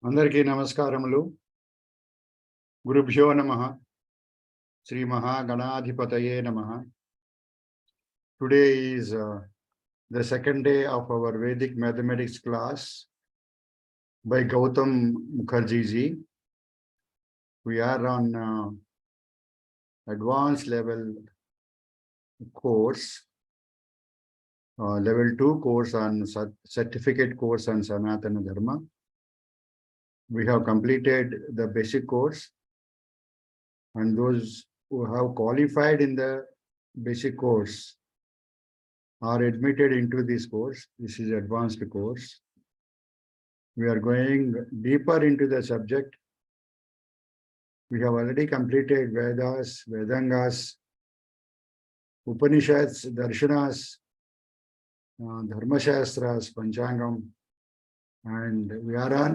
అందరికీ నమస్కారములు. గురుభ్యో నమః. శ్రీ మహాగణాధిపతయే నమః. Today is the second day of our Vedic mathematics class by Gautham Mukherjee ji. We are on advanced level course, level 2 course on certificate course on Sanatana Dharma. We have completed the basic course, and those who have qualified in the basic course are admitted into this course. This is advanced course. We are going deeper into the subject. We have already completed Vedas, Vedangas, Upanishads, Darshanas, Dharma Shastras, Panchangam, and we are on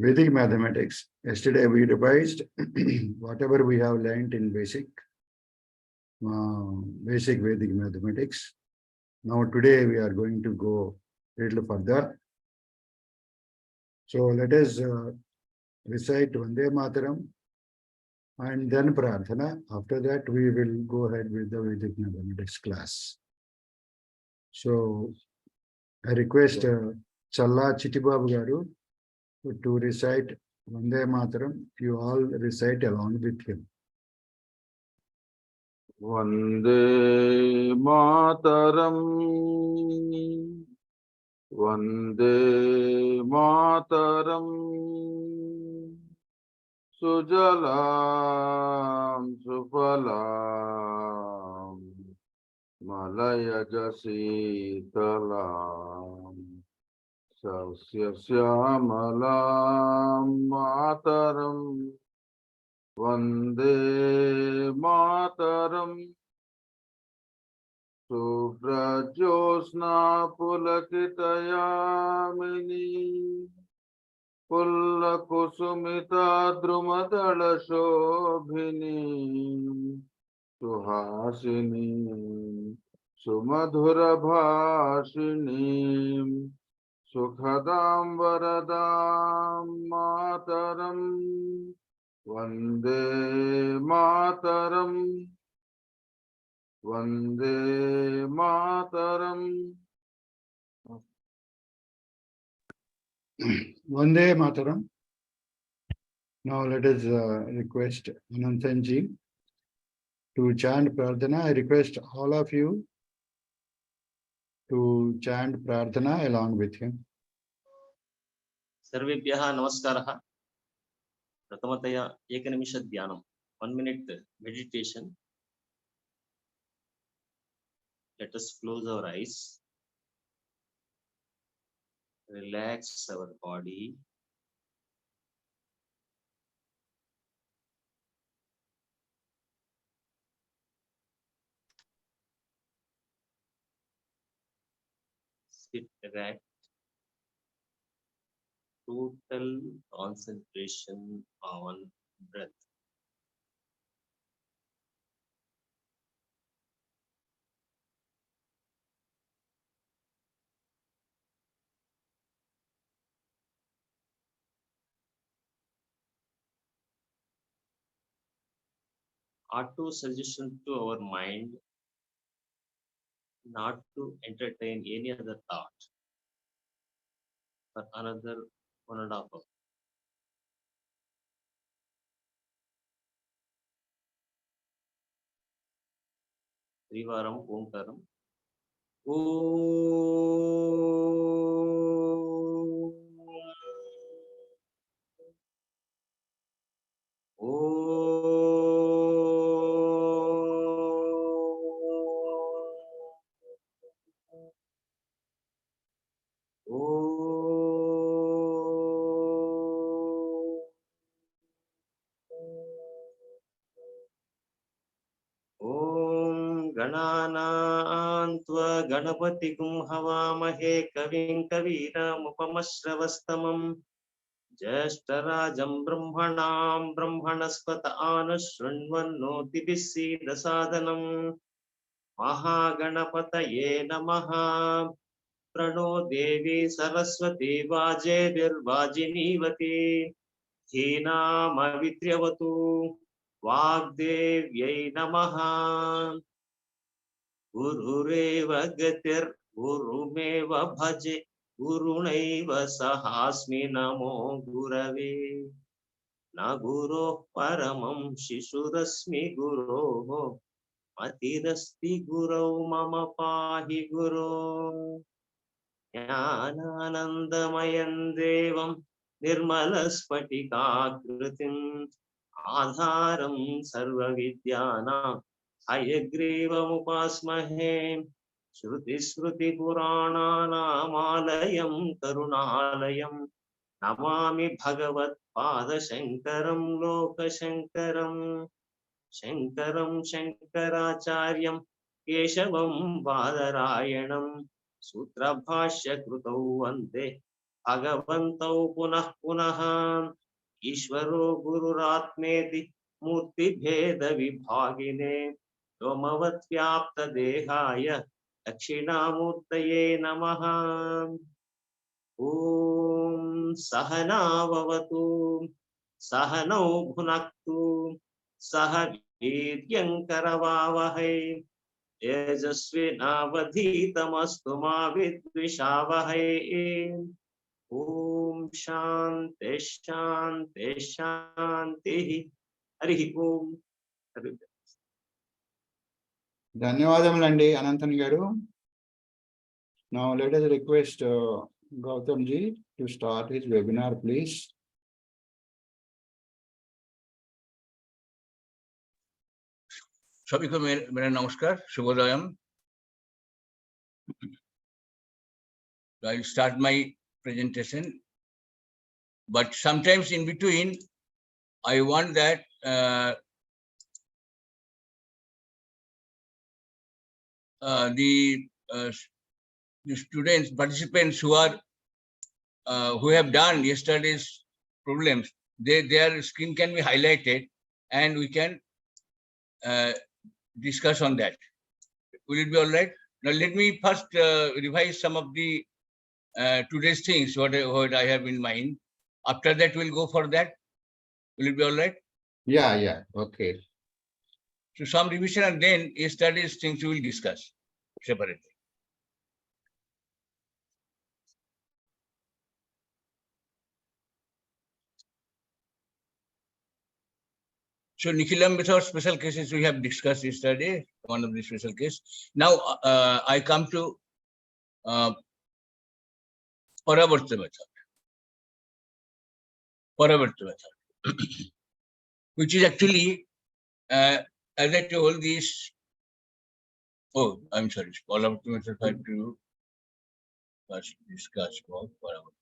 Vedic mathematics. Yesterday we revised whatever we have learned in basic Vedic mathematics. Now today we are going to go a little further. So let us recite Vande Mataram and then Prarthana. After that we will go ahead with the Vedic mathematics class. So I request Challa Chittibabu Garu to recite Vande Mataram. You all recite along with him. Vande Mataram, Vande Mataram, Sujalam Sufalam, Malayaj Sitalam, Sasya Syamalam Mataram, Vande Mataram, Subrajosna Pulakitayamini, Pullakusumita Drumadala Shobhini, Suhasini, Sumadhura Bhashini, Sukhadam Varadam Mataram, Vande Mataram, Vande Mataram. Vande Mataram. Now let us request Anantanji to chant Prarthana. I request all of you to chant Prarthana along with him. सर्वेभ्यः नमस्कारः. प्रथमतया एकनिमिष ध्यानं, 1 minute meditation. Let us close our eyes, relax our body, sit erect, total concentration on breath. Auto suggestion to our mind not to entertain any other thought for another 1.5 hours. Trivaram Omkaram. गणानान्त्वा गणपतिगुं हवामहे कविं कवीनामुपमश्रवस्तमं ज्येष्ठराजं ब्रह्मणां ब्रह्मणस्पत आनुशृण्वन्नोतिभिः सीदसादनं महागणपतये नमः। प्रणो देवी सरस्वती वाजेभिर्वाजिनीवती धीनामवित्र्यवतु वाग्देव्यै नमः। गुरुरेव गतिर्गुरुमेव भजे गुरुणैव सहास्मि नमो गुरवे। न गुरोः परमं शिशुरस्मि गुरोः मतिरस्ति गुरौ मम पाहि गुरो। ज्ञानानन्दमयं देवं निर्मलस्फटिकाकृतिम् आधारं सर्वविद्यानां हयग्रीवमुपास्महे। श्रुतिस्मृतिपुराणानामालयं करुणालयं नमामि भगवत्पादशङ्करं लोकशङ्करं। शङ्करं शङ्कराचार्यं केशवं बादरायणं सूत्रभाष्यकृतौ वन्दे भगवन्तौ पुनः पुनः। ईश्वरो गुरुरात्मेति मूर्तिभेदविभागिने व्योमवद्व्याप्तदेहाय दक्षिणामूर्तये नमः। ॐ सहनाववतु सहनौ भुनक्तु सह वीर्यङ्करवावहै तेजस्विनावधीतमस्तु मा विद्विषावहै। ओम शांति शांति शांति। हरि ओम। ధన్యవాదములండి అనంతన్ గారు. Now let us request Gautham ji to start his webinar, please. सभी को मेरा नमस्कार, शुभोदयम. I will start my presentation, but sometimes in between I want that the students, participants who have done yesterday's problems, their screen can be highlighted and we can discuss on that. Will it be all right? Now let me first revise some of the today's things what I have in mind. After that we'll go for that. Will it be all right? Yeah, okay. So some revision and then yesterday's things we will discuss separately. So Nikhilam method special cases we have discussed yesterday, one of the special case. Now I come to Paravarta method. Paravarta method, which is actually, as I told this, oh, I'm sorry, Paravarta method I have to first discuss about Paravarta.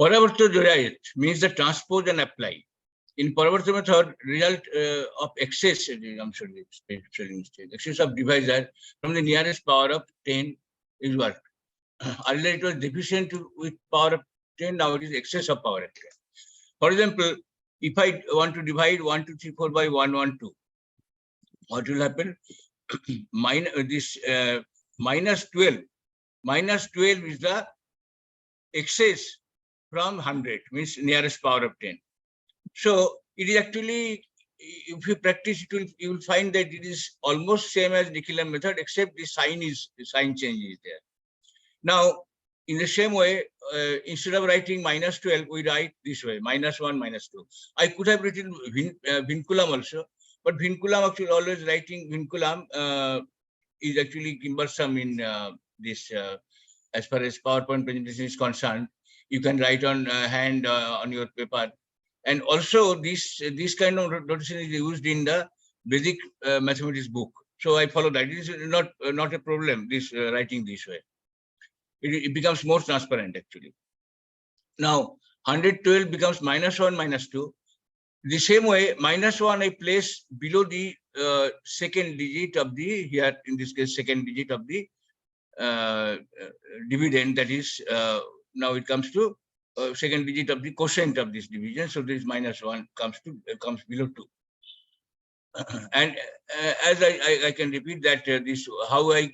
Paravarta Durayat means the transpose and apply. In Paravarta method, result of excess, I'm sorry, excess of divisor from the nearest power of 10 is worked. Earlier it was deficient with power of 10, now it is excess of power of 10. For example, if I want to divide 1, 2, 3, 4 by 1, 1, 2, what will happen? Minus 12. Minus 12 is the excess from 100, means nearest power of 10. So it is actually, if you practice it, you will find that it is almost same as Nikhilam method, except the sign change is there. Now, in the same way, instead of writing minus 12, we write this way, minus 1, minus 2. I could have written vinculam also, but vinculam actually always writing vinculam is actually cumbersome in this, as far as PowerPoint presentation is concerned. You can write on hand on your paper. And also this kind of notation is used in the Vedic mathematics book. So I follow that. It is not a problem, this writing this way. It becomes more transparent actually. Now 112 becomes minus 1, minus 2. The same way, minus 1 I place below the second digit of the, here in this case, second digit of the dividend, that is, now it comes to second digit of the quotient of this division. So this minus 1 comes below 2. And as I can repeat that this how I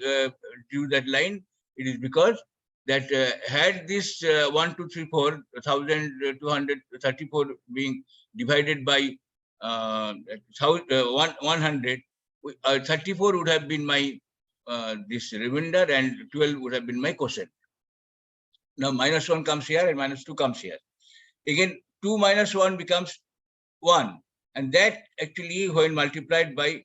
drew that line, it is because that had this 1, 2, 3, 4, 1,234 being divided by 100, 34 would have been my this remainder and 12 would have been my quotient. Now minus 1 comes here and minus 2 comes here. Again, 2 minus 1 becomes 1. And that actually, when multiplied by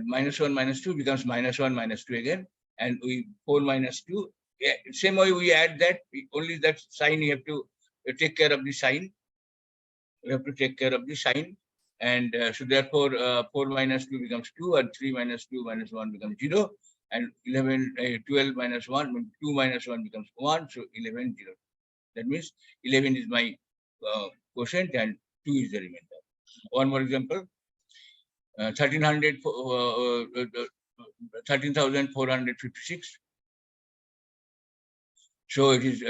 minus 1 minus 2 becomes minus 1 minus 2 again. And we 4 minus 2. Yeah, same way we add that, only that sign you have to take care of the sign. You have to take care of the sign. And so therefore, 4 minus 2 becomes 2, and 3 minus 2 minus 1 becomes 0. And 12 minus 1, 2 minus 1 becomes 1. So 11, 0. That means 11 is my quotient and 2 is the remainder. One more example. 13,456. So it is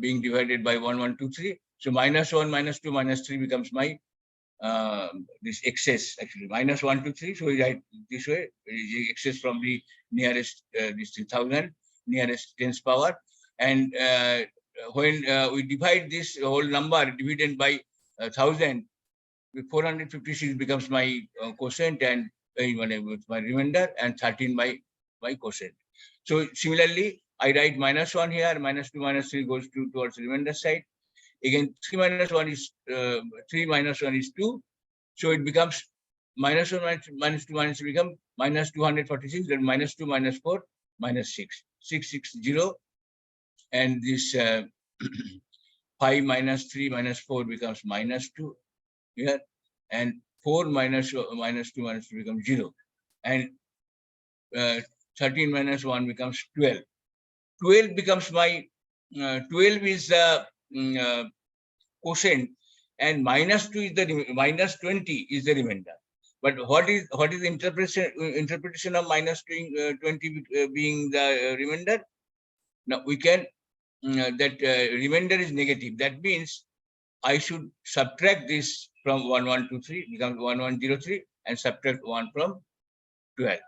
being divided by 1, 1, 2, 3. So minus 1, minus 2, minus 3 becomes my this excess actually minus 1, 2, 3. So we write this way: excess from the nearest this 3,000 nearest tens power, and when we divide this whole number divided by 1,000, 456 becomes my quotient and my remainder, and 13 my quotient. So similarly, I write minus 1 here, minus 2, minus 3 goes towards the remainder side. Again, 3 minus 1 is 3 minus 1 is 2. So it becomes minus 1 minus 2 minus 3 become minus 246, then minus 2 minus 4 minus 6. 660. And this 5 minus 3 minus 4 becomes minus 2 here. And 4 minus 2 minus 3 becomes 0. And 13 minus 1 becomes 12. 12 becomes my 12 is the quotient, and minus 2 is the minus 20 is the remainder. But what is the interpretation of minus 20 being the remainder? Now we can that remainder is negative. That means I should subtract this from 1, 1, 2, 3 becomes 1, 1, 0, 3 and subtract 1 from 12.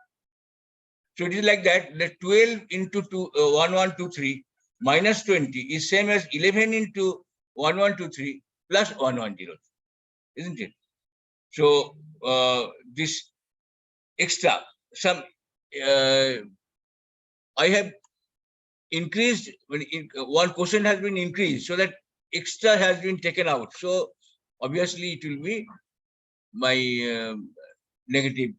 So it is like that. The 12 into 1, 1, 2, 3 minus 20 is same as 11 into 1, 1, 2, 3 plus 1, 1, 0, 3, isn't it? So this extra some I have increased when one quotient has been increased, so that extra has been taken out. So obviously it will be my negative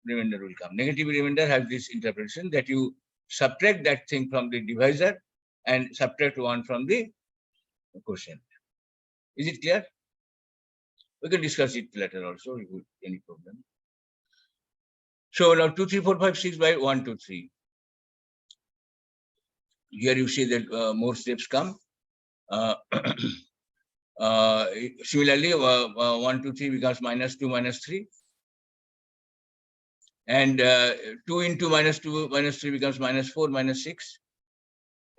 remainder will come. Negative remainder has this interpretation that you subtract that thing from the divisor and subtract 1 from the quotient. Is it clear? We can discuss it later also if any problem. So now 2, 3, 4, 5, 6 by 1, 2, 3. Here you see that more steps come. Similarly, 1, 2, 3 becomes minus 2, minus 3. And 2 into minus 2, minus 3 becomes minus 4, minus 6.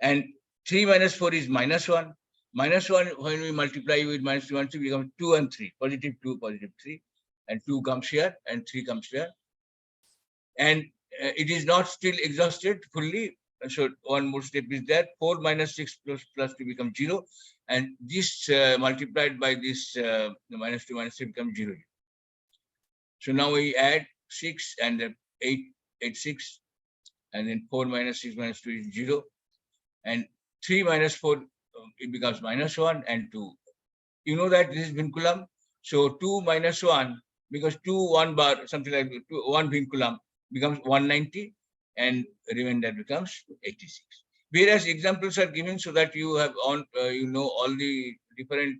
And 3 minus 4 is minus 1. Minus 1, when we multiply with minus 2, minus 3, becomes 2 and 3. Positive 2, positive 3. And 2 comes here and 3 comes here. And it is not still exhausted fully. So one more step is that 4 minus 6 plus 2 becomes 0. And this multiplied by this minus 2 minus 3 becomes 0. So now we add 6 and 8, 6. And then 4 minus 6 minus 2 is 0. And 3 minus 4, it becomes minus 1 and 2. You know that this is vinculum. So 2 minus 1, because 2, 1 bar, something like 1 vinculum becomes 190 and remainder becomes 86. Various examples are given so that you have on, you know all the different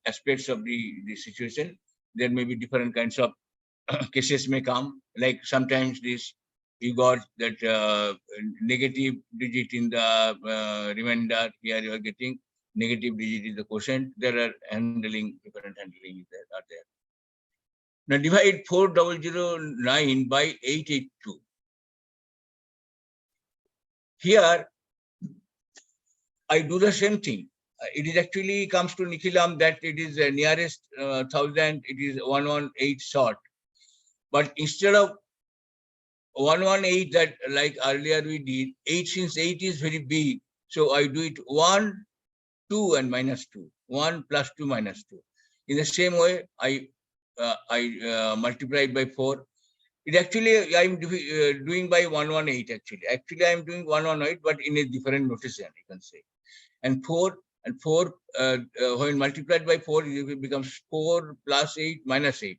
aspects of the situation. There may be different kinds of cases may come, like sometimes this you got that negative digit in the remainder. Here you are getting negative digit in the quotient. There are different handling are there. Now divide 4009 by 882. Here I do the same thing. it is actually comes to Nikhilam that it is nearest 1000, it is 118 short. But instead of 118 that like earlier we did, 8 since 8 is very big. So I do it 1, 2 and minus 2. 1 plus 2 minus 2. In the same way, I multiply by 4. It actually I'm doing by 118 actually. Actually I'm doing 118 but in a different notation you can say. And 4 when multiplied by 4 it becomes 4 plus 8 minus 8.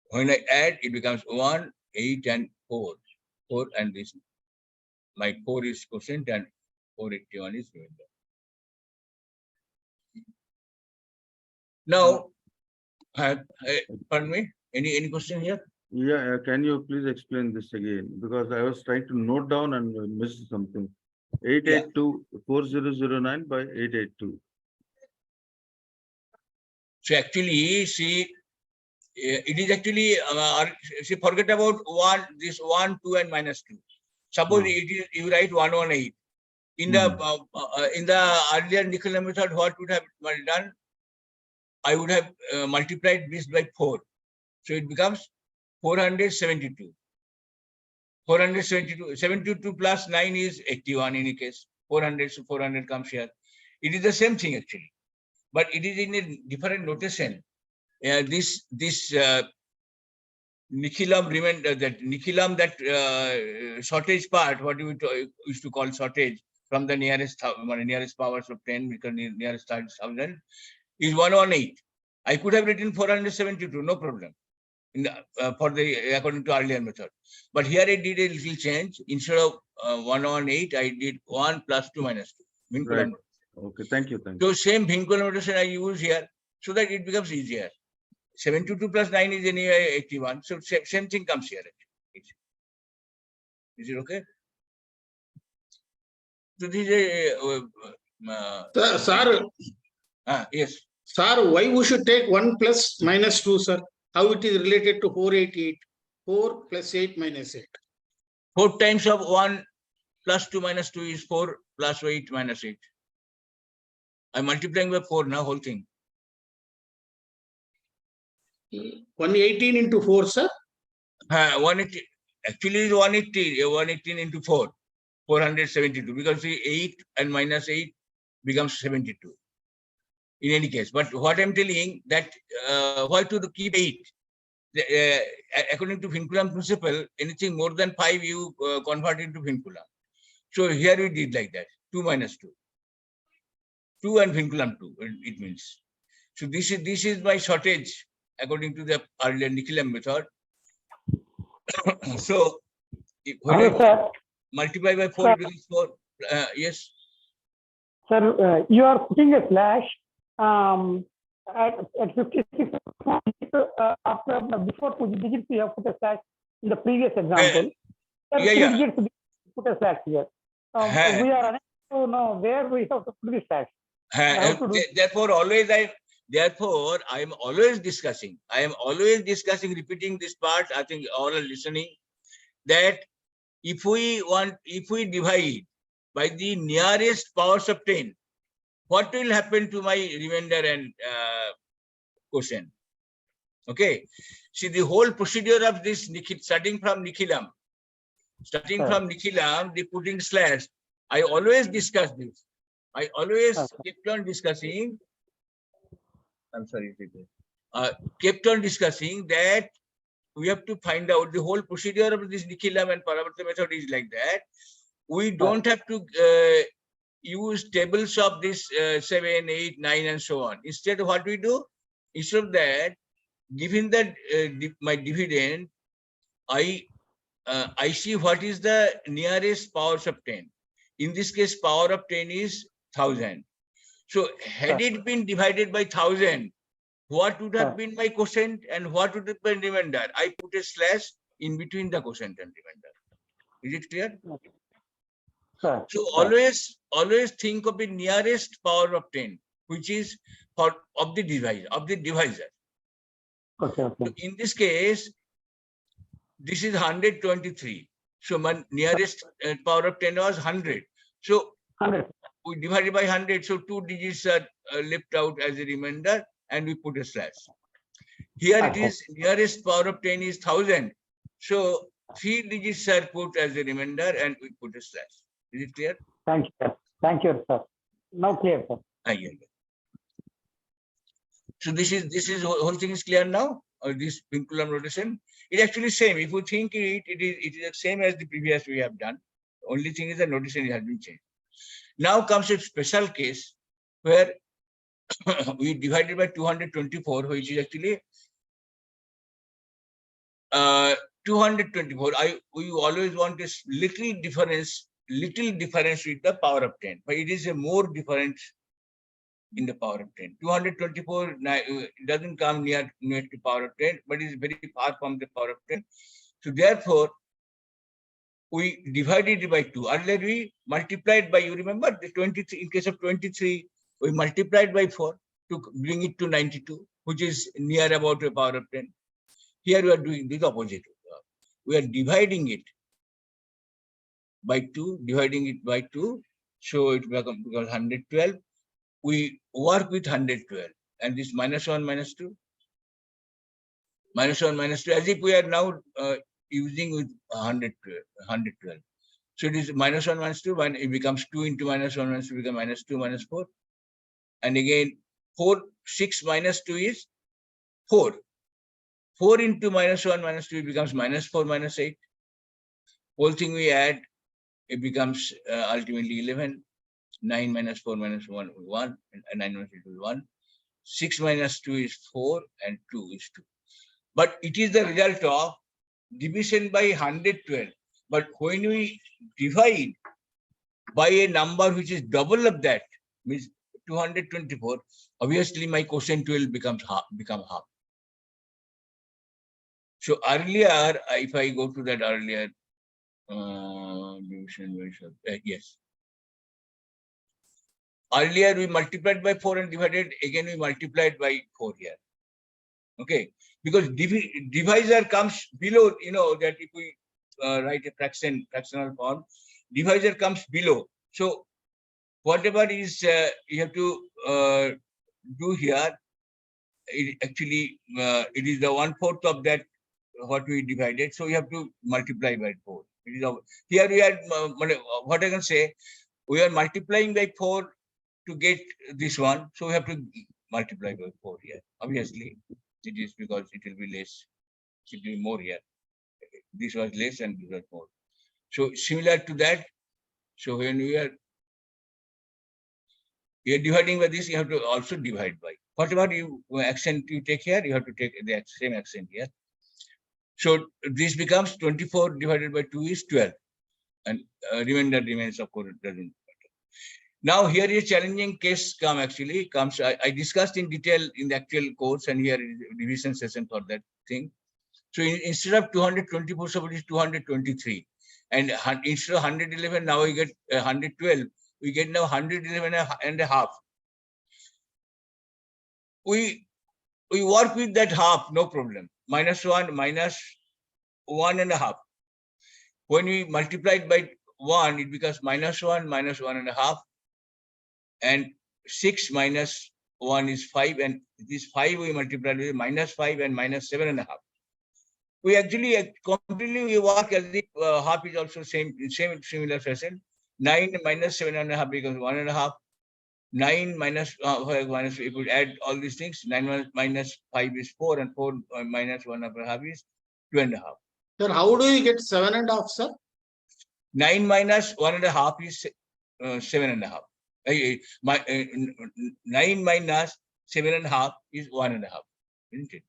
When I add it becomes 1, 8 and 4. 4 and this my 4 is quotient and 481 is remainder. Now, pardon me, any question here? Yeah, can you please explain this again? Because I was trying to note down and missed something. 882 4009 by 882. So actually, see, it is actually, see, forget about 1, this 1, 2 and minus 2. Suppose it is, you write 118. In the earlier Nikhilam method, what would have done? I would have multiplied this by 4. So it becomes 472. 472, 72 plus 9 is 81 in any case. 400, so 400 comes here. It is the same thing actually, but it is in a different notation. This Nikhilam remainder, that Nikhilam, that shortage part, what we used to call shortage from the nearest powers of 10, because nearest 1000 is 118. I could have written 472, no problem. In the, according to earlier method, but here I did a little change. Instead of 118, I did 1 plus 2 minus 2. Right. Okay, thank you. So same Vincular notation I use here, so that it becomes easier. 72 plus 9 is anyway 81. So same thing comes here. Is it okay? So this is a Sir, yes. Sir, why we should take 1 plus minus 2, sir? How it is related to 488? 4 plus 8 minus 8. 4 times of 1 plus 2 minus 2 is 4 plus 8 minus 8. I'm multiplying by 4 now, whole thing. 118 into 4, sir? 180, actually is 180, 118 into 4, 472, because the 8 and minus 8 becomes 72. In any case, but what I'm telling that why to keep 8? According to Vinculam principle, anything more than 5 you convert into Vinculam. So here we did like that, 2 minus 2. 2 and Vinculam 2, it means. So this is my shortage according to the earlier Nikhilam method. So when I multiply by 4, it becomes 4. Yes. Sir, you are putting a slash at 56 after before 2 digits you have put a slash in the previous example. Digits put a slash here. We are unable to know where we have to put the slash. Therefore, I am always discussing. Repeating this part. I think all are listening. That if we divide by the nearest powers of 10, what will happen to my remainder and quotient? Okay. See, the whole procedure of this starting from Nikhilam, the putting slash, I always discuss this. I always kept on discussing. I'm sorry, kept on discussing that we have to find out the whole procedure of this Nikhilam and Paravarta method is like that. We don't have to use tables of this 7, 8, 9, and so on. Instead, what we do? Instead of that, given that my dividend, I see what is the nearest powers of 10. In this case, power of 10 is 1000. So had it been divided by 1000, what would have been my quotient and what would have been remainder? I put a slash in between the quotient and remainder. Is it clear? So always think of the nearest power of 10, which is of the divisor. So in this case, this is 123. So my nearest power of 10 was 100. So 100. we divided by 100, so 2 digits are left out as a remainder, and we put a slash. Here it Okay. is nearest power of 10 is 1000, so 3 digits are put as a remainder, and we put a slash. Is it clear? Thank you, sir. Thank you, sir. Now clear, sir. Yeah. So this is whole thing is clear now. Or this vinculum notation, it actually same. If you think it is the same as the previous we have done. Only thing is the notation has been changed. Now comes a special case where we divided by 224, which is actually 224. We always want a little difference with the power of 10, but it is a more difference in the power of 10. 224 doesn't come near to power of 10, but is very far from the power of 10. So therefore, we divided it by 2. Earlier we multiplied by, you remember, the 23. In case of 23, we multiplied by 4 to bring it to 92, which is near about a power of 10. Here we are doing the opposite. We are dividing it by 2, so it becomes 112. We work with 112, and this -1, -2, -1, -2, as if we are now using with 112. So it is -1, -2, when it becomes 2 into -1, -2 becomes -2, -4. And again, 4, 6 minus 2 is 4. 4 into -1, -2 becomes -4, -8. Whole thing we add, it becomes ultimately 11. 9 minus 4 minus 1, 1, and 9 minus 8 is 1. 6 minus 2 is 4, and 2 is 2. But it is the result of division by 112. But when we divide by a number which is double of that, means 224, obviously my quotient will become half. So earlier, if I go to that earlier division by yes. Earlier we multiplied by 4 and divided, again we multiplied by 4 here. Okay, because divisor comes below, you know, that if we write a fractional form, divisor comes below. So whatever is you have to do here, it actually it is the 1/4 of that what we divided. So you have to multiply by 4. It is here we are what I can say, we are multiplying by 4 to get this one, so we have to multiply by 4 here. Obviously, it is because it will be less, it will be more here. This was less and this was more. So similar to that, so when we are dividing by this, you have to also divide by. Whatever you accent you take here, you have to take the same accent here. So this becomes 24 divided by 2 is 12, and remainder remains, of course, it doesn't. Now here is a challenging case comes. I discussed in detail in the actual course, and here is a revision session for that thing. So instead of 224, so it is 223, and instead of 111, now we get 112. We get now 111 and a half. We work with that half, no problem. -1, -1 and a half. When we multiply it by 1, it becomes -1, -1 and a half. And 6 minus 1 is 5, and this 5 we multiply with -5 and -7.5. We actually completely work as if half is also similar fashion. 9 minus 7.5 becomes 1.5. 9 minus if we add all these things, 9 minus 5 is 4, and 4 minus 1.5 is 2.5. Sir, how do you get 7.5, sir? 9 minus 1.5 is 7.5. 9 minus 7.5 is 1.5, isn't it?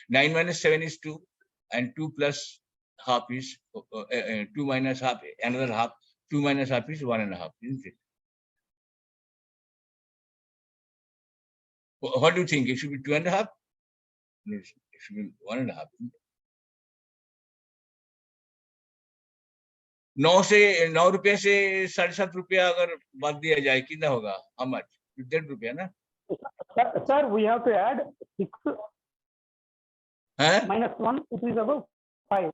9 minus 7 is 2, and 2 plus half is 2 minus half, another half. 2 minus half is 1.5, isn't it? What do you think? It should be 2.5? No, it should be 1.5. 9 रुपये से 7.5 रुपया अगर बात दिया जाए, कितना होगा? How much? 10 रुपया ना? Sir, we have to add 6 minus 1, it is about 5.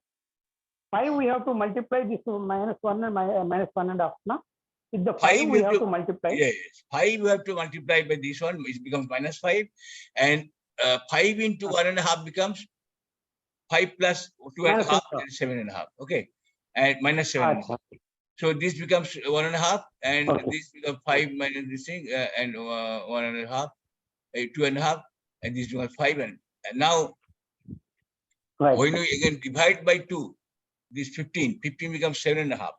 5 we have to multiply this to -1 and -1.5, no? With the 5 5, we you have to multiply. Yes, 5 you have to multiply by this one, it becomes -5. And 5 into 1.5 becomes 5 plus 2.5 is 7.5. Okay. And minus 7. Acha. So this becomes 1.5, and Okay. this becomes 5 minus this thing, and 1.5, 2.5, and this becomes 5. And now, Right. when we again divide by 2, this 15 becomes 7.5.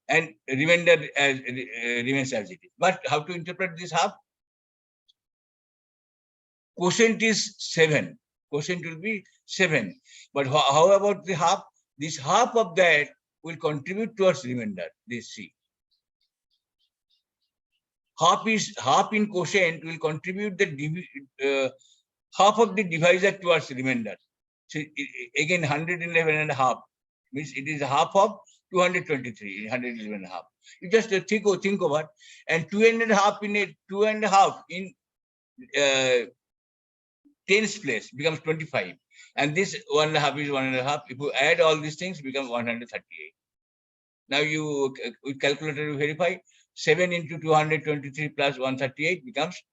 And remainder as remains as it is. But how to interpret this half? Quotient is 7. Quotient will be 7. But how about the half? This half of that will contribute towards remainder. This C. Half in quotient will contribute the half of the divisor towards remainder. So again 111.5 means it is half of 223, 111.5. You just think over, and 2.5 in a 2.5 in tens place becomes 25, and this 1.5 is 1.5. If you add all these things, become 138. Now you with calculator you verify 7 into 223 plus 138 becomes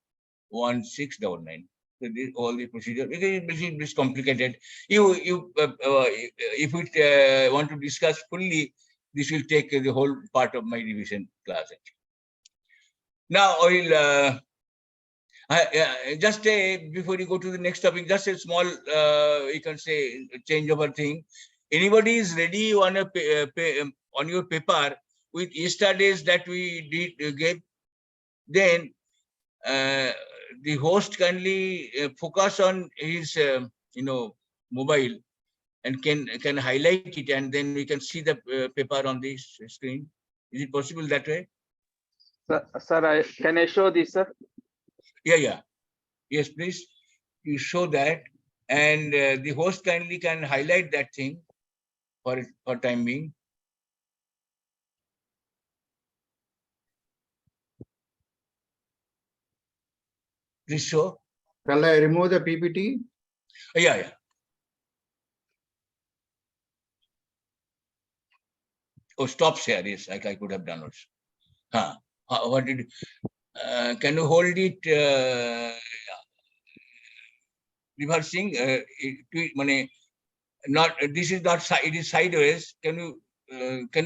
1699. So this, all the procedure is complicated. If we want to discuss fully, this will take the whole part of my revision class. Now I will just before you go to the next topic, just a small you can say changeover thing. Anybody is ready on a on your paper with yesterday's that we gave? Then the host kindly focus on his mobile and can highlight it, and then we can see the paper on the screen. Is it possible that way? Sir, can I show this, sir? Yeah. Yes, please. You show that, and the host kindly can highlight that thing for time being. Please show. Shall I remove the PPT? Yeah. Oh, stops here. Yes, I could have done also. What did? Can you hold it? Reversing. Not. This is not. It is sideways. Can you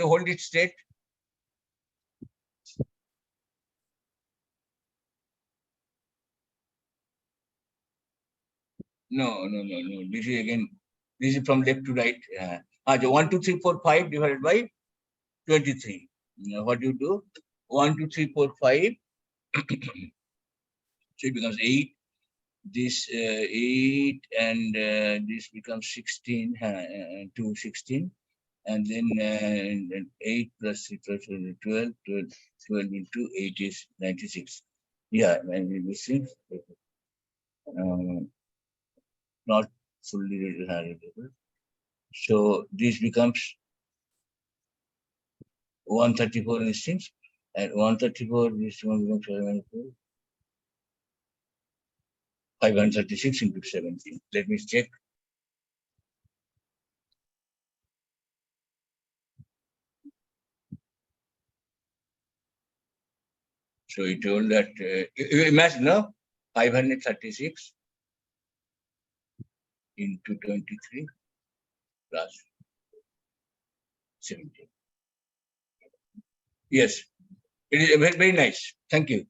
hold it straight? No. This is again. This is from left to right. 1, 2, 3, 4, 5 divided by 23. Now what do you do? 1, 2, 3, 4, 5. So it becomes 8. This 8 and this becomes 16. 2, 16. And then 8 plus 3 plus 12. 12 into 8 is 96. Yeah, and this is not fully readable. So this becomes 134 instance, and 134 this one becomes 536 into 17. Let me check. So it told that you imagine, no, 536 into 23 plus 17. Yes, it is very, very nice. Thank you.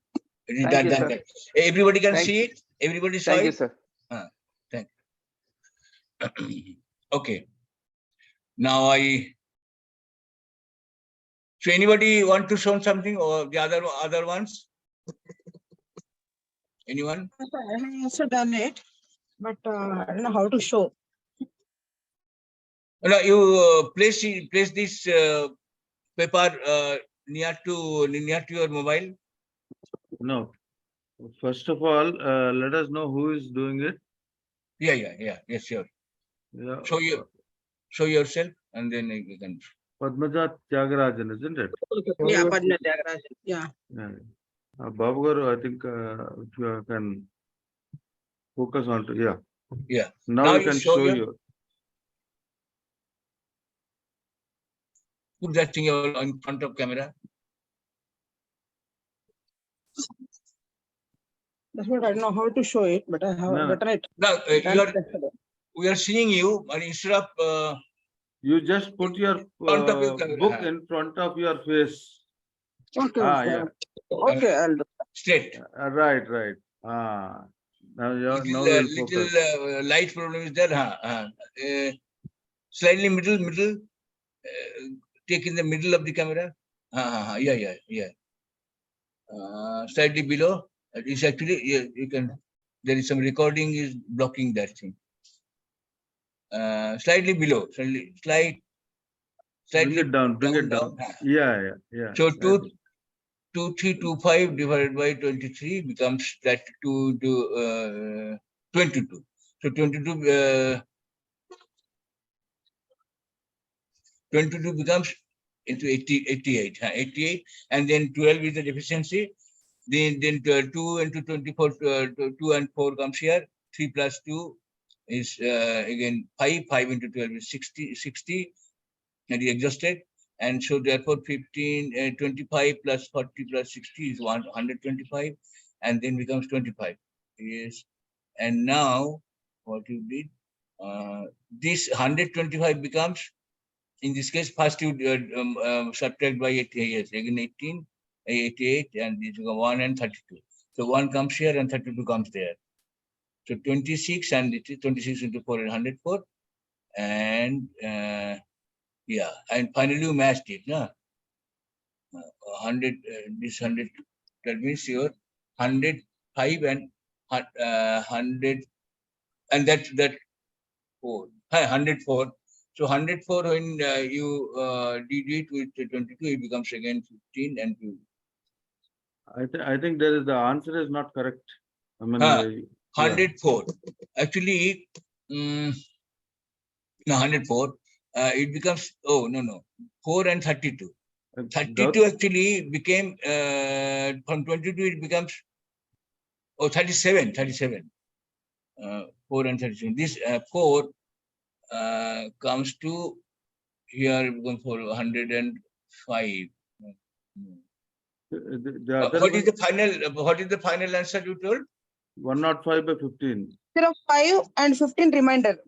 It is Thank you, done. sir. Everybody can Thank see it. Everybody saw Thank you, it. sir. Thank you. Okay. Now so anybody want to show something, or the other ones? Anyone? I have also done it, but I don't know how to show. No, you place this paper near to your mobile. No. First of all, let us know who is doing it. Yeah. Yes, sure. Yeah. Show yourself, and then you can. Padmaja Tyagarajan, isn't it? Yeah, Padma Tyagarajan. Yeah. Babu Garu, I think if you can focus on to, Yeah. Now you can show your. Put that thing in front of camera. That's what I don't know how to show it, but I have No, no. written it. Now, Done. we are seeing you, but instead of You just put your Front of your camera. book in front of your face. Okay, Ah, okay. yeah. Okay, I'll do. straight. Right, right. Ah, now you're now Little, you'll focus. light problem is there. Slightly middle. Take in the middle of the camera. Yeah. Slightly below. It is actually, yeah, you can. There is some recording is blocking that thing. Slightly below. Slightly Bring it down. Bring it down. Yeah. So That's it. 2325 divided by 23 becomes that 22. So 22 becomes into 88, 88, and then 12 is the deficiency. Then 2 into 24, 2 and 4 comes here. 3 plus 2 is again 5. 5 into 12 is 60, and you exhausted. And so therefore 25 plus 40 plus 60 is 125, and then becomes 25. Yes. And now what you did, this 125 becomes, in this case, first you subtract by 8, yes, again 18, 88, and this is 1 and 32. So 1 comes here and 32 comes there. So 26, and it is 26 into 4 is 104. And yeah, and finally you matched it, no? 100, this 100, that means your 105 and 100, and that 4, 104. So 104 when you did it with 22, it becomes again 15 and 2. I think there is the answer is not correct. I mean, 104. Actually, no, 104. It becomes, oh, no. 4 and 32. 32 actually became, from 22 it becomes, 37. 4 and 37. This 4 comes to here becomes 405. the other What is the final answer you told? 105 by 15. 5 and 15 reminder.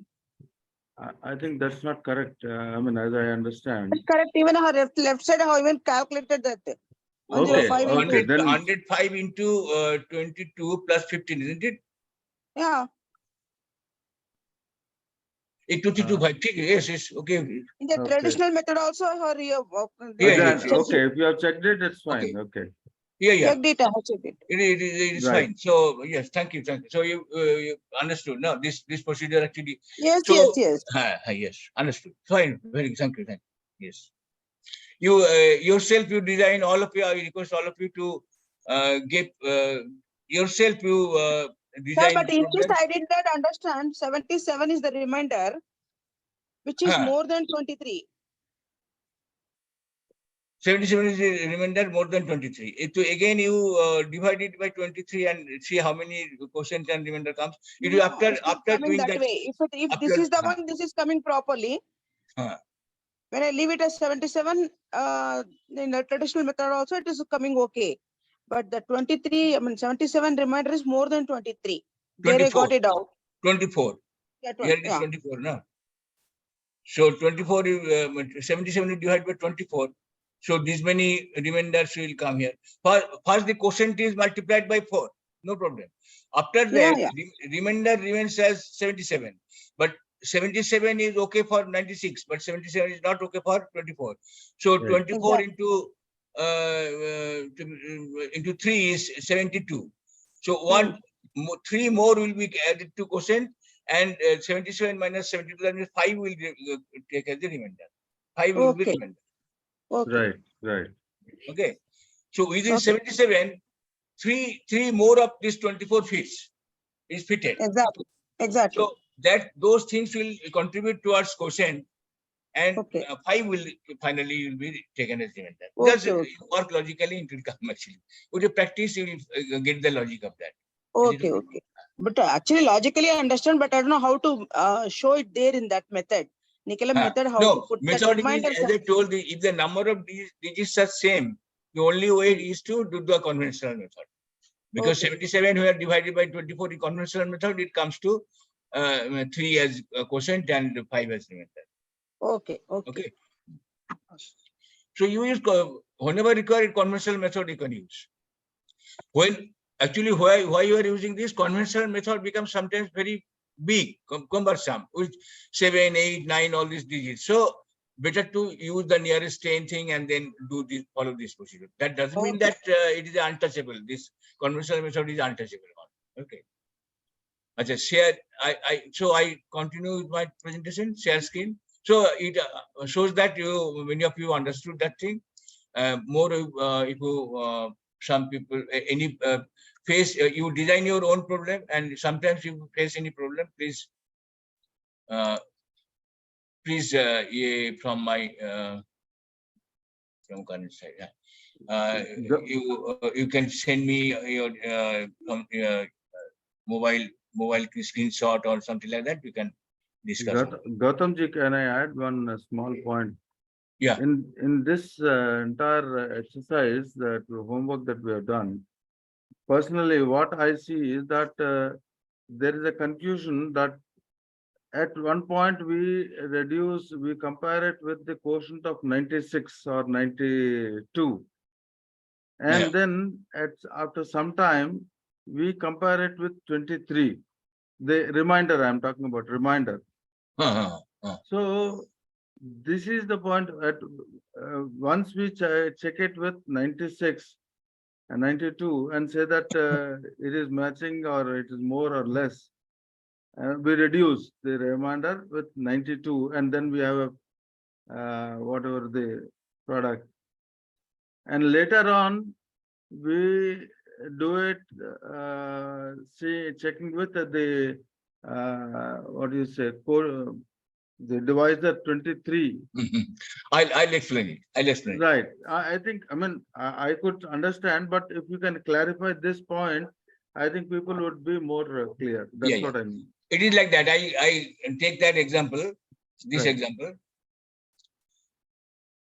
I think that's not correct. I mean, as I understand. That's correct. Even our left side, how even calculated that. Okay, 105 into- okay, then 105 into 22 plus 15, isn't it? Yeah. 82.5. Yes, okay. In the Okay. traditional method also, or you Yeah. Okay, if you have checked it, it's fine. Okay. Yeah. checked it, I have checked it. It is Right. fine. So yes, thank you. So you understood. No, this procedure actually. Yes, So, yes. yes, understood. Fine. Very good. Thank you. Yes. You yourself, you design all of you. I request all of you to give yourself you design. Sir, but in this program. I did not understand. 77 is the remainder, which is more than 23. 77 is the remainder more than 23. Again you divide it by 23 and see how many quotient and remainder comes. It is after Coming doing that that. way. If this after- is the one, this is coming properly. When I leave it as 77, in the traditional method also it is coming okay. But the 23, 77 remainder is more than 23. There I got it out. 24. Yeah, Here it is 24, no? So 24 is 77 is divided by 24. So these many remainders will come here. First the quotient is multiplied by 4. No problem. After that, remainder remains as 77. But 77 is okay for 96, but 77 is not okay for 24. So 24 into 3 is 72. So 3 more will be added to quotient, and 77 minus 72, that means 5 will take as the remainder. 5 will be remainder. Okay. Right. Okay. So within 77, three more of this 24 fits is fitted. Exactly. So that those things will contribute towards quotient, and 5 will finally be taken as remainder. Just work logically, it will come actually. With the practice, you will get the logic of that. Okay. But actually logically I understand, but I don't know how to show it there in that method. Method, how to put method is, as I told you, if the number of digits are same, the only way is to do the conventional method. Because Okay. 77 were divided by 24 in conventional method, it comes to 3 as quotient and 5 as remainder. Okay, okay. Okay. So you use whenever required conventional method you can use. When actually why you are using this conventional method becomes sometimes very big, cumbersome with 7, 8, 9, all these digits. So better to use the nearest 10 thing and then do this, follow this procedure. That doesn't mean that it is untouchable. This conventional method is untouchable. Okay. Okay, share. So I continue with my presentation. Share screen. So it shows that many of you understood that thing. More if you some people any face you design your own problem, and sometimes you face any problem, please from my from current side, you can send me your mobile screenshot or something like that. You can discuss. Gautam ji, can I add one small point? Yeah. In this entire exercise, that homework that we have done, personally, what I see is that there is a confusion that at one point we compare it with the quotient of 96 or 92. And Yeah. then after some time, we compare it with 23. The reminder, I'm talking about reminder. So this is the point at once we check it with 96 and 92 and say that it is matching or it is more or less, we reduce the reminder with 92 and then we have a whatever the product, and later on we do it checking with the what do you say, the divisor 23. I'll explain it. I'll explain it. Right. I think, I mean, I could understand, but if you can clarify this point, I think people would be more clear. That's what I mean. It is like that. I take that example, this Right. example.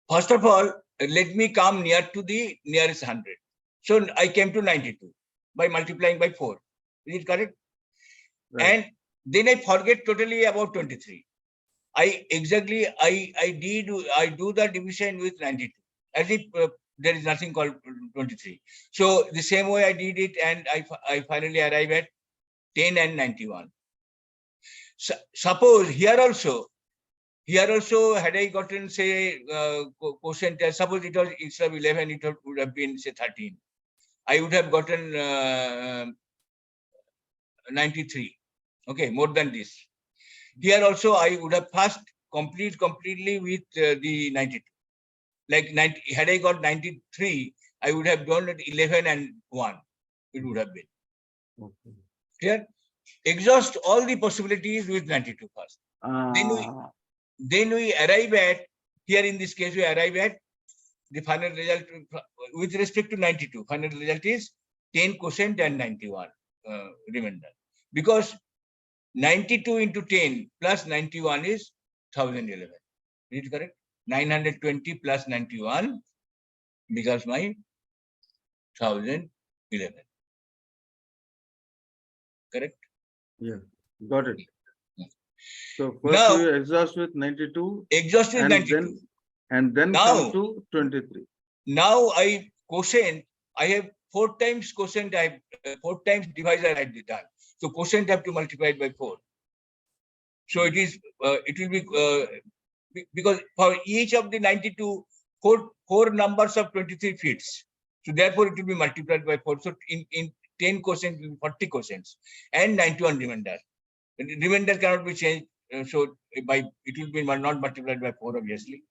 First of all, let me come near to the nearest 100. So I came to 92 by multiplying by 4. Is it correct? Right. And then I forget totally about 23. I do the division with 92 as if there is nothing called 23. So the same way I did it, and I finally arrive at 10 and 91. So, suppose here also had I gotten say quotient, suppose it was instead of 11 it would have been say 13. I would have gotten 93. Okay, more than this. Here also I would have first completely with the 92. Like 90, had I got 93, I would have done it 11 and 1. It would have been. Okay. Clear? Exhaust all the possibilities with 92 first. Then we arrive at, here in this case, we arrive at the final result with respect to 92. Final result is 10 quotient and 91 remainder. Because 92 into 10 plus 91 is 1011. Is it correct? 920 plus 91 becomes my 1011. Correct? Yeah, got it. So first Now, you exhaust with 92. Exhaust with 92. And then Now, come to 23. Now I quotient, I have 4 times quotient, 4 times divisor I have done. So quotient have to multiply it by 4. So it is, it will be, because for each of the 92, four numbers of 23 fits. So therefore it will be multiplied by 4. So in 10 quotient, 40 quotients and 91 remainder. The remainder cannot be changed. So it will be not multiplied by 4, obviously.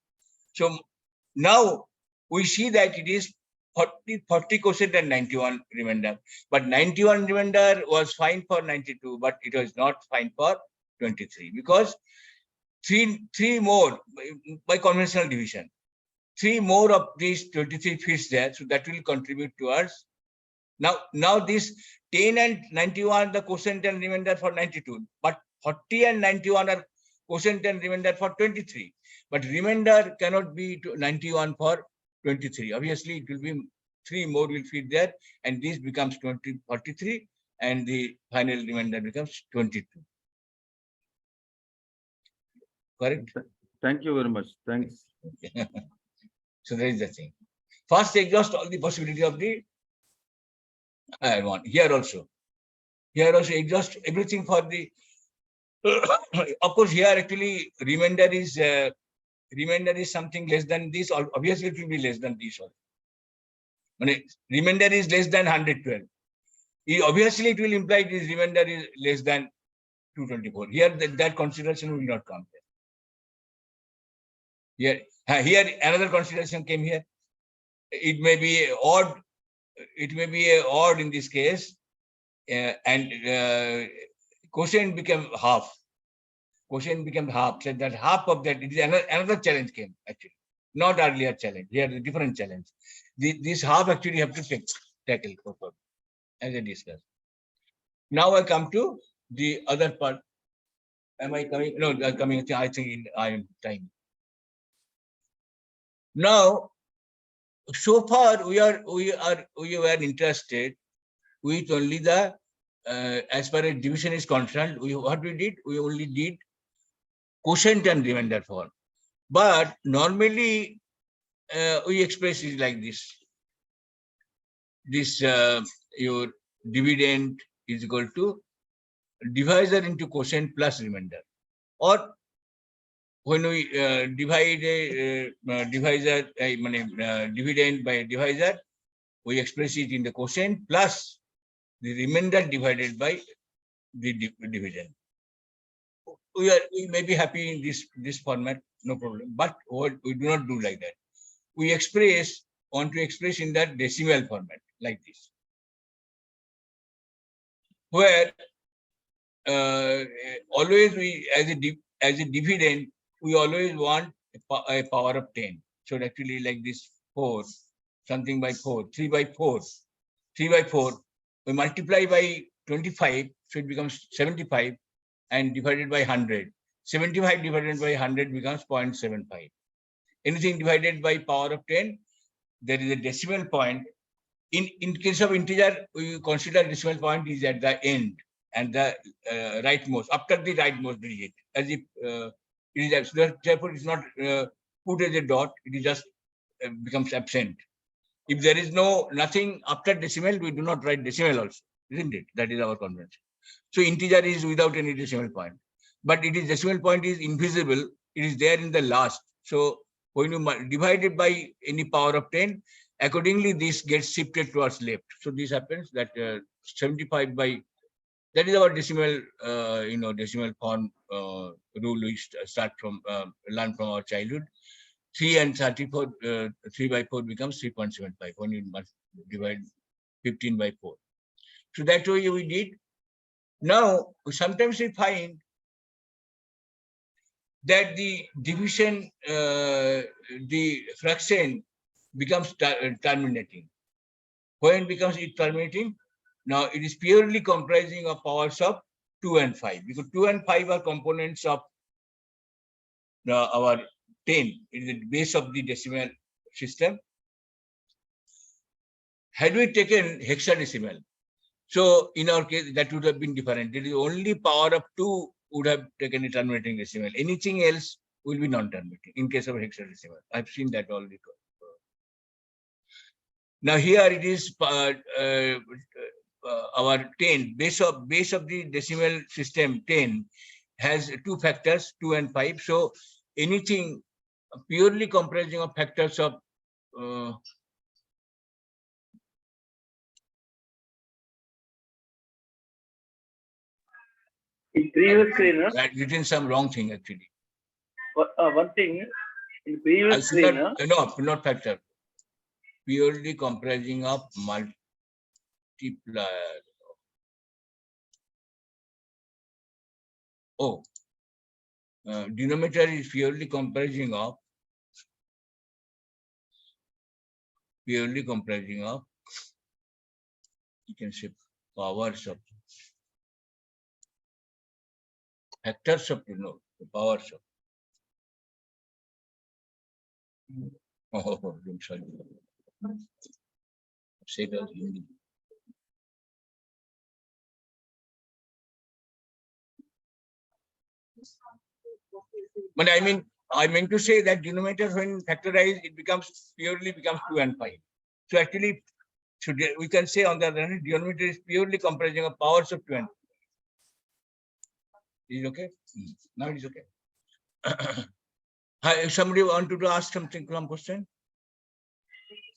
So now we see that it is 40 quotient and 91 remainder. But 91 remainder was fine for 92, but it was not fine for 23 because three more by conventional division. 3 more of these 23 fits there, so that will contribute towards. Now this 10 and 91 the quotient and remainder for 92, but 40 and 91 are quotient and remainder for 23. But remainder cannot be 91 for 23. Obviously, it will be 3 more will fit there, and this becomes 43, and the final remainder becomes 22. Correct? Thank you very much. Thanks. So that is the thing. First, exhaust all the possibility of the one. Here also exhaust everything for the. Of course, here actually remainder is something less than this. Obviously, it will be less than this. Remainder is less than 112. Obviously, it will imply this remainder is less than 224. Here, that consideration will not come here. Here, another consideration came here. It may be odd. It may be odd in this case, and quotient became half. Quotient became half. So that half of that, it is another challenge came actually, not earlier challenge. Here, a different challenge. This half actually have to tackle properly, as I discussed. Now I come to the other part. Am I coming? No, I'm coming. I think I am time. Now, so far we were interested with only the as far as division is concerned. What we did? We only did quotient and remainder form. But normally we express it like this. This your dividend is equal to divisor into quotient plus remainder, or when we divide a divisor, dividend by divisor, we express it in the quotient plus the remainder divided by the division. We may be happy in this format, no problem. But what we do not do like that. We want to express in that decimal format like this, where always we as a dividend we always want a power of 10. So actually like this 4, something by 4, 3 by 4, 3 by 4. We multiply by 25, so it becomes 75, and divided by 100. 75 divided by 100 becomes 0.75. Anything divided by power of 10, there is a decimal point. In case of integer, we consider decimal point is at the end and the rightmost, after the rightmost digit, as if it is therefore it is not put as a dot, it is just becomes absent. If there is nothing after decimal, we do not write decimal also, isn't it? That is our convention. So integer is without any decimal point, but it is decimal point is invisible. It is there in the last. So when you divide it by any power of 10, accordingly this gets shifted towards left. So this happens that 75 by, that is our decimal, decimal form rule we start from, learn from our childhood. 3 and 34, 3 by 4 becomes 3.75 when you must divide 15 by 4. So that way we did. Now, sometimes we find that the division, the fraction becomes terminating. When becomes it terminating? Now it is purely comprising of powers of 2 and 5, because 2 and 5 are components of our 10. It is the base of the decimal system. Had we taken hexadecimal, so in our case that would have been different. It is only power of 2 would have taken a terminating decimal. Anything else will be non-terminating in case of hexadecimal. I've seen that already. Now here it is our 10, base of the decimal system 10 has 2 factors, 2 and 5. So anything purely comprising of factors of in previous screen, I've written some wrong thing actually. one thing in previous screen, no, not factor. Purely comprising of multiplier. Oh, denominator is purely comprising of you can say powers of factors of the powers of. Oh, I'm sorry. Say that Hindi. But I mean, I meant to say that denominator when factorized, it purely becomes 2 and 5. So actually, we can say on the other hand, denominator is purely comprising of powers of 2 and 5. Is it okay? Now it is okay. If somebody wanted to ask something, some question?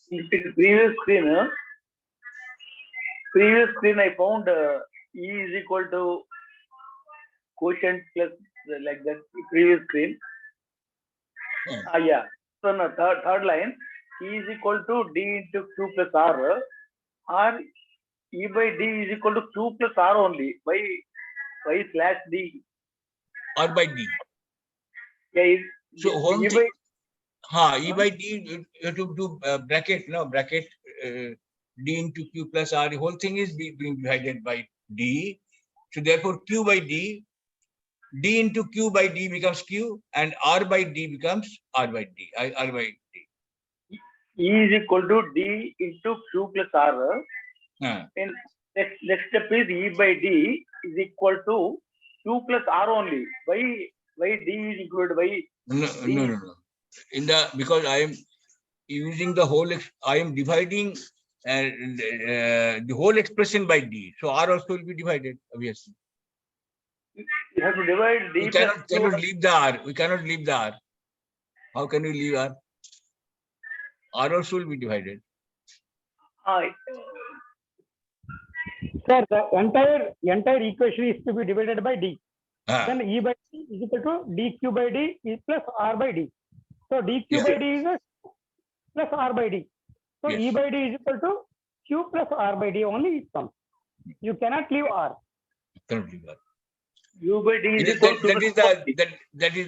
In previous screen, I found E is equal to quotient plus like that previous screen. Yeah. So now third line, E is equal to D into Q plus R. Or E by D is equal to Q plus R only. Why slash D? Or by D. Yeah. So whole E thing, E by D, you have to do bracket, no, bracket D into Q plus R. The whole thing is being divided by D. So therefore, Q by D, D into Q by D becomes Q, and R by D becomes R by D. R by D. E is equal to D into Q plus R. And next step is E by D is equal to Q plus R only. Why D is equal to No. Because I am using the whole, I am dividing the whole expression by D. So R also will be divided, obviously. You have to divide D. We cannot leave the R. We cannot leave the R. How can we leave R? R also will be divided. Sir, the entire equation is to be divided by D. Then E by D is equal to dQ by D is plus R by D. So dQ by D is plus R by D. So E by D is equal to Q plus R by D only it comes. You cannot leave R. Cannot leave R. U by D is equal to that is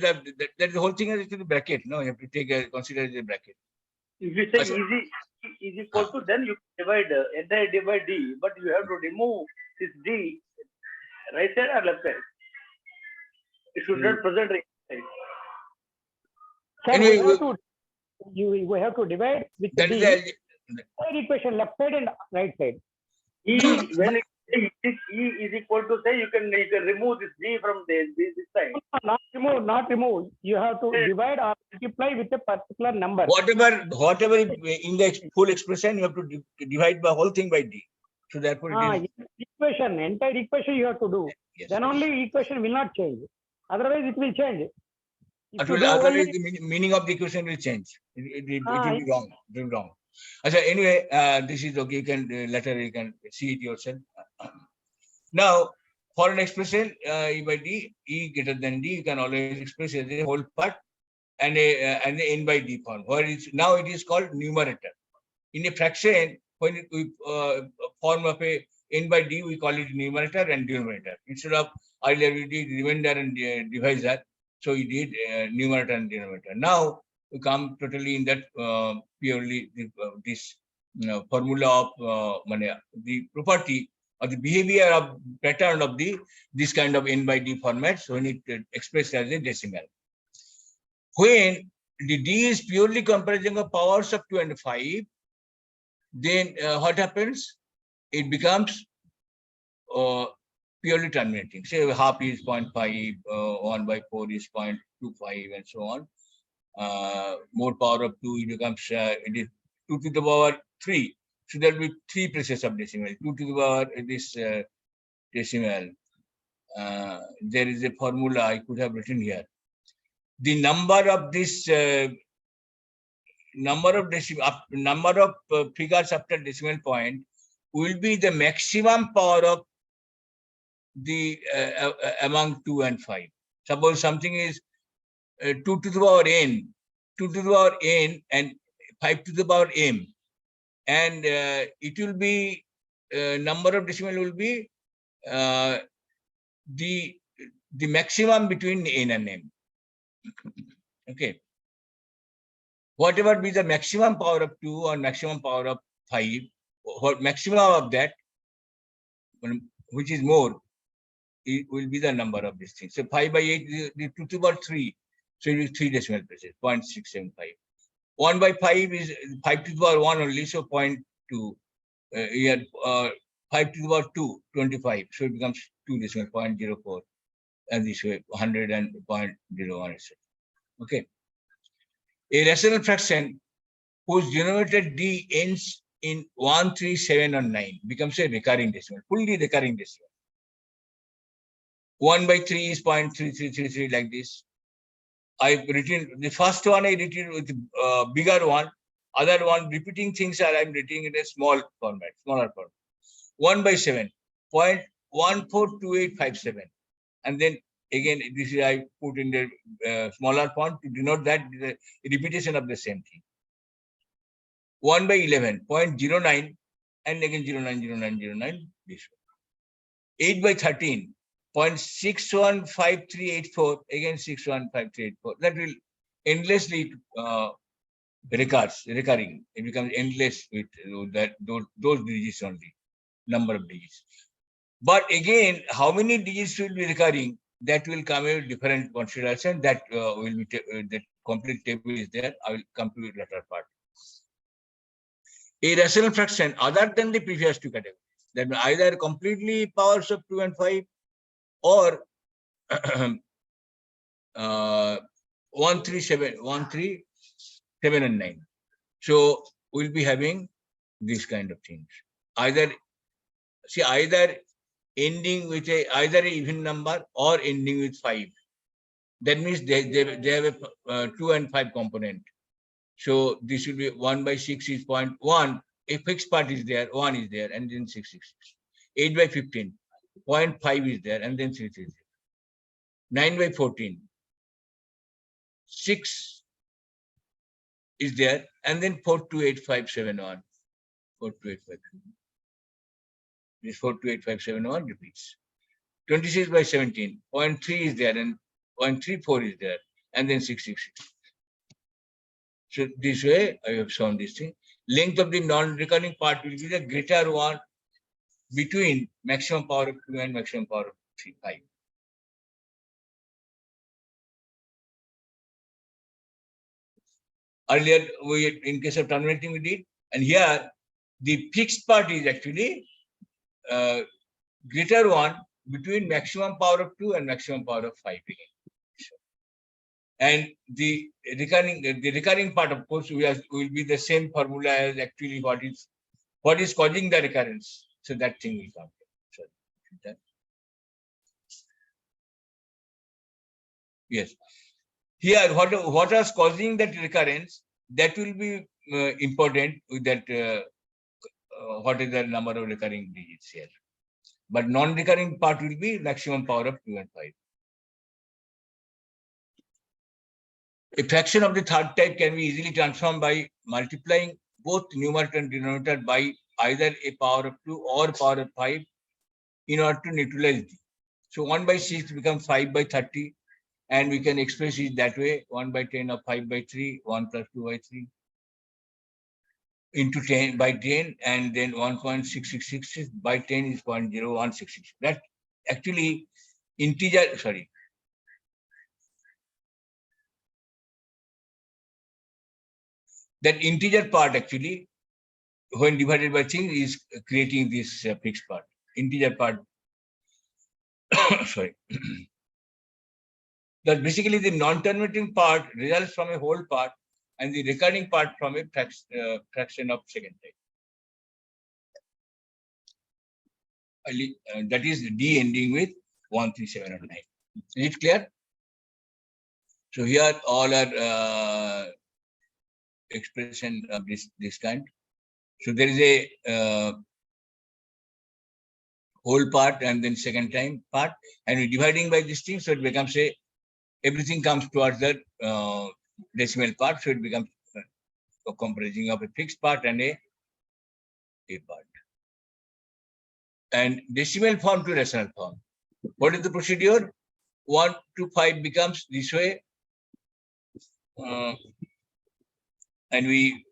the whole thing is actually bracket. No, you have to consider the bracket. If you say is equal to, then you divide entire divide D, but you have to remove this D, right side or left side. It should not present right side. Sir, anyway, we have to divide with that D. Is equation left side and right side. When E is equal to, say, you can remove this D from this side. Not remove. You have to divide or multiply with a particular number. Whatever in the full expression, you have to divide the whole thing by D. So therefore, entire equation you have to do. Yes, then only equation will not change. Otherwise, it will change. Otherwise, the meaning of the equation will change. It will be wrong. It will be wrong. Anyway, this is okay. You can later you can see it yourself. Now, for an expression E by D, E greater than D, you can always express as a whole part and a N by D form. Where now it is called numerator. In a fraction, when we form of a N by D, we call it numerator and denominator. Instead of earlier we did remainder and divisor, so we did numerator and denominator. Now we come totally in that purely this formula of the property or the behavior of pattern of this kind of N by D formats when it expressed as a decimal. When the D is purely comprising of powers of 2 and 5, then what happens? It becomes purely terminating. Say half is 0.5, 1 by 4 is 0.25, and so on. More power of 2, it becomes it is 2 to the power 3. So there will be 3 places of decimal. 2 to the power this decimal. There is a formula I could have written here. The number of this number of figures after decimal point will be the maximum power of the among 2 and 5. Suppose something is 2 to the power n, 2 to the power n, and 5 to the power m, and it will be number of decimal will be the maximum between n and m. Okay. Whatever be the maximum power of 2 or maximum power of 5, what maximum of that, which is more, it will be the number of this thing. So 5 by 8 is 2 to the power 3. So it is 3 decimal places, 0.675. 1 by 5 is 5 to the power 1 only, so 0.2. here 5 to the power 2, 25. So it becomes 2 decimal 0.04, and this way 100 and 0.01, etc. Okay. A rational fraction whose denominator d ends in 1, 3, 7, or 9 becomes a recurring decimal, fully recurring decimal. 1 by 3 is 0.3333, like this. I've written the first one, I written with bigger one. Other one, repeating things are I'm writing in a small format, smaller format. 1 by 7, 0.142857. And then again, this is I put in the smaller font to denote that the repetition of the same thing. 1 by 11, 0.09, and again 090909, this one. 8 by 13, 0.615384, again 615384. That will endlessly recurring. It becomes endless with those digits only, number of digits. But again, how many digits will be recurring? That will come a different consideration. That will be that complete table is there. I will come to the latter part. A rational fraction other than the previous two categories, that means either completely powers of 2 and 5, or 1, 3, 7 and 9. So we'll be having these kind of things. Either ending with either an even number or ending with 5. That means they have a 2 and 5 component. So this will be 1 by 6 is 0.1. A fixed part is there, 1 is there, and then 666. 8 by 15, 0.5 is there, and then 330. 9 by 14, 6 is there, and then 428571. 428571. This 428571 repeats. 26 by 17, 0.3 is there, and 0.34 is there, and then 666. So this way I have shown this thing. Length of the non-recurring part will be the greater one between maximum power of 2 and maximum power of 5. Earlier, in case of terminating, we did, and here the fixed part is actually greater one between maximum power of 2 and maximum power of 5 again. And the recurring part, of course, will be the same formula as actually what is causing the recurrence. So that thing will come. So, yes. Here, what is causing that recurrence? That will be important with that. What is the number of recurring digits here? But non-recurring part will be maximum power of 2 and 5. A fraction of the third type can be easily transformed by multiplying both numerator and denominator by either a power of 2 or power of 5 in order to neutralize d. So 1 by 6 becomes 5 by 30, and we can express it that way: 1 by 10 of 5 by 3, 1 plus 2 by 3 into 10 by 10, and then 1.6666 by 10 is 0.0166. That actually integer, sorry. That integer part actually, when divided by things, is creating this fixed part. Integer part, sorry. That basically the non-terminating part results from a whole part, and the recurring part from a fraction of second type. That is D ending with 1, 3, 7, or 9. Is it clear? So here all are expression of this kind. So there is a whole part and then second time part, and we're dividing by this thing, so it becomes everything comes towards the decimal part, so it becomes comprising of a fixed part and a part. And decimal form to rational form. What is the procedure? 1 to 5 becomes this way, and we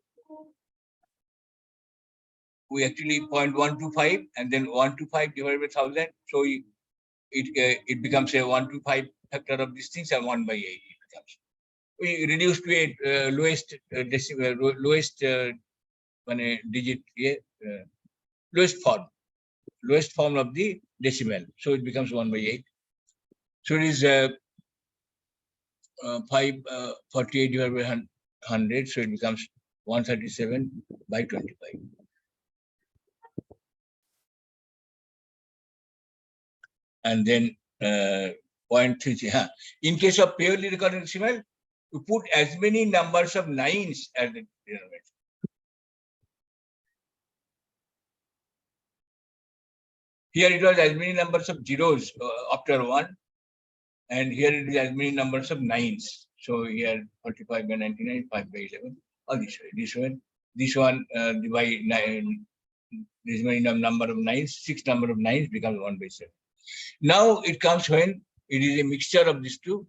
actually 0.125, and then 1 to 5 divided by 1000. So it becomes a 1 to 5 factor of these things, and 1 by 8 it becomes. We reduce to a lowest digit here. lowest form of the decimal. So it becomes 1/8. So it is 548 divided by 100. So it becomes 137/25. And then 0.33. In case of purely recurrent decimal, you put as many numbers of nines as the denominator. Here it was as many numbers of zeros after 1, and here it is as many numbers of nines. So here 45/99, 5/11, or this way. This one divide 9. This many number of nines, 6 number of nines becomes 1/7. Now it comes when it is a mixture of these two.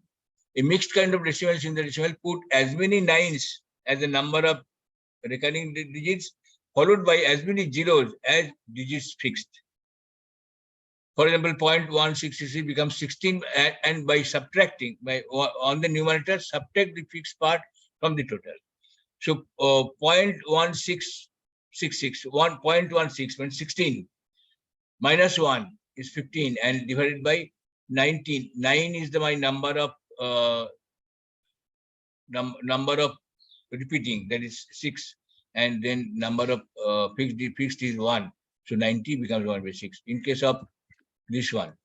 A mixed kind of decimals in the decimal, put as many nines as the number of recurring digits, followed by as many zeros as digits fixed. For example, 0.166 becomes 16, and by subtracting, on the numerator, subtract the fixed part from the total. So 0.1666, 1.16 means 16, minus 1 is 15, and divided by 19. 9 is my number of repeating, that is 6, and then number of fixed is 1. So 90 becomes 1/6. In case of this one,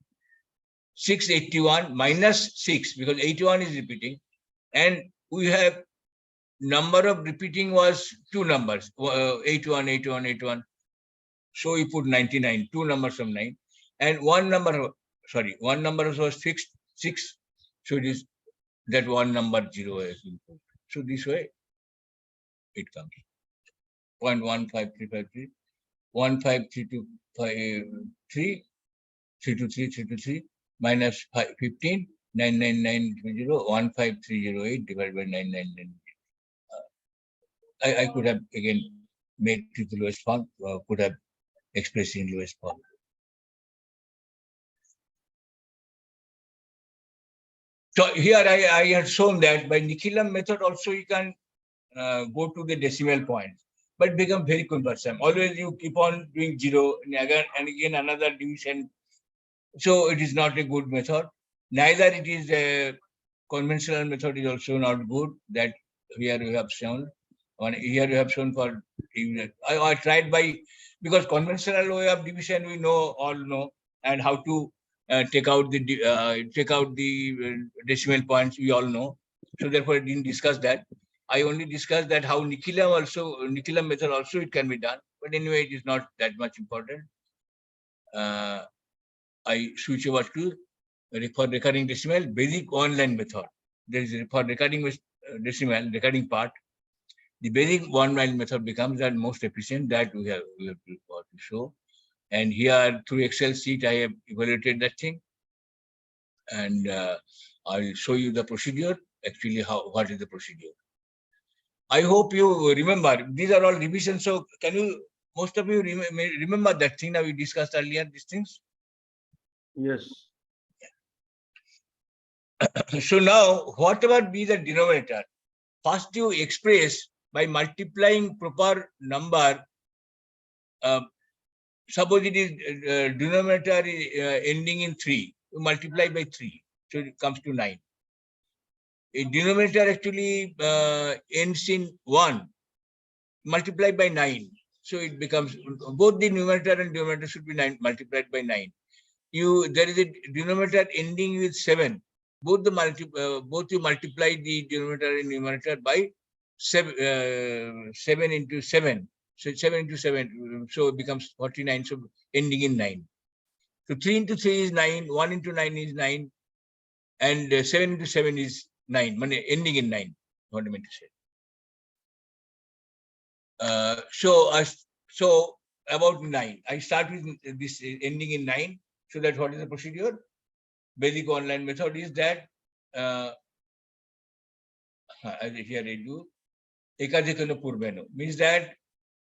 681 minus 6, because 81 is repeating, and we have number of repeating was 2 numbers, 81, 81, 81. So we put 99, 2 numbers of 9, and one number was fixed, 6. So it is that one number 0 has been put. So this way it comes 0.15353, 15323, 323 minus 15, 99920, 15308 divided by 999. I could have again made it the lowest form, could have expressed in lowest form. So here I had shown that by Nikilam method also you can go to the decimal point, but it becomes very cumbersome. Always you keep on doing 0 and again another division. So it is not a good method. Neither it is a conventional method is also not good. That here we have shown. Here we have shown for I tried because conventional way of division we all know, and how to take out the decimal points we all know. So therefore I didn't discuss that. I only discussed that how Nikilam method also it can be done. But anyway, it is not that much important. I switch over to for recurring decimal, Vedic one-line method. There is for recurring decimal, recurring part. The Vedic one-line method becomes the most efficient that we have to show. And here through Excel sheet, I have evaluated that thing. And I'll show you the procedure, actually what is the procedure. I hope you remember, these are all revisions. So most of you remember that thing that we discussed earlier, these things? Yes. So now, whatever be the denominator, first you express by multiplying proper number. Suppose it is denominator ending in 3, you multiply by 3, so it comes to 9. A denominator actually ends in 1, multiply by 9, so it becomes both the numerator and denominator should be 9 multiplied by 9. There is a denominator ending with 7. Both you multiply the denominator and numerator by 7 into 7. So 7 into 7, so it becomes 49. So ending in 9. So 3 into 3 is 9. 1 into 9 is 9, and 7 into 7 is 9. Ending in 9. What I meant to say. So about 9, I start with this ending in 9. So that what is the procedure? Vedic online method is that here I do ekadikano purveno, means that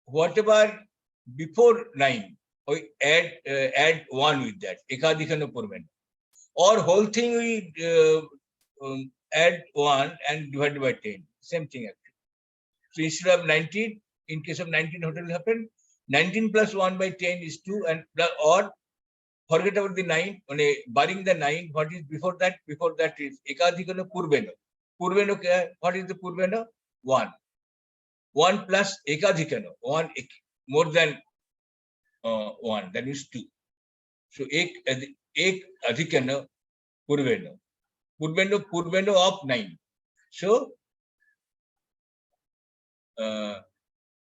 whatever before 9, we add 1 with that ekadikano purveno, or whole thing we add 1 and divide by 10. Same thing actually. So instead of 19, in case of 19, what will happen? 19 plus 1 by 10 is 2, and or forget about the 9, barring the 9, what is before that? Before that is ekadhikano purveno. Purveno, what is the purveno? 1. 1 plus ekadhikano, 1 more than 1, that is 2. So ek adhikano purveno. Purveno of 9. So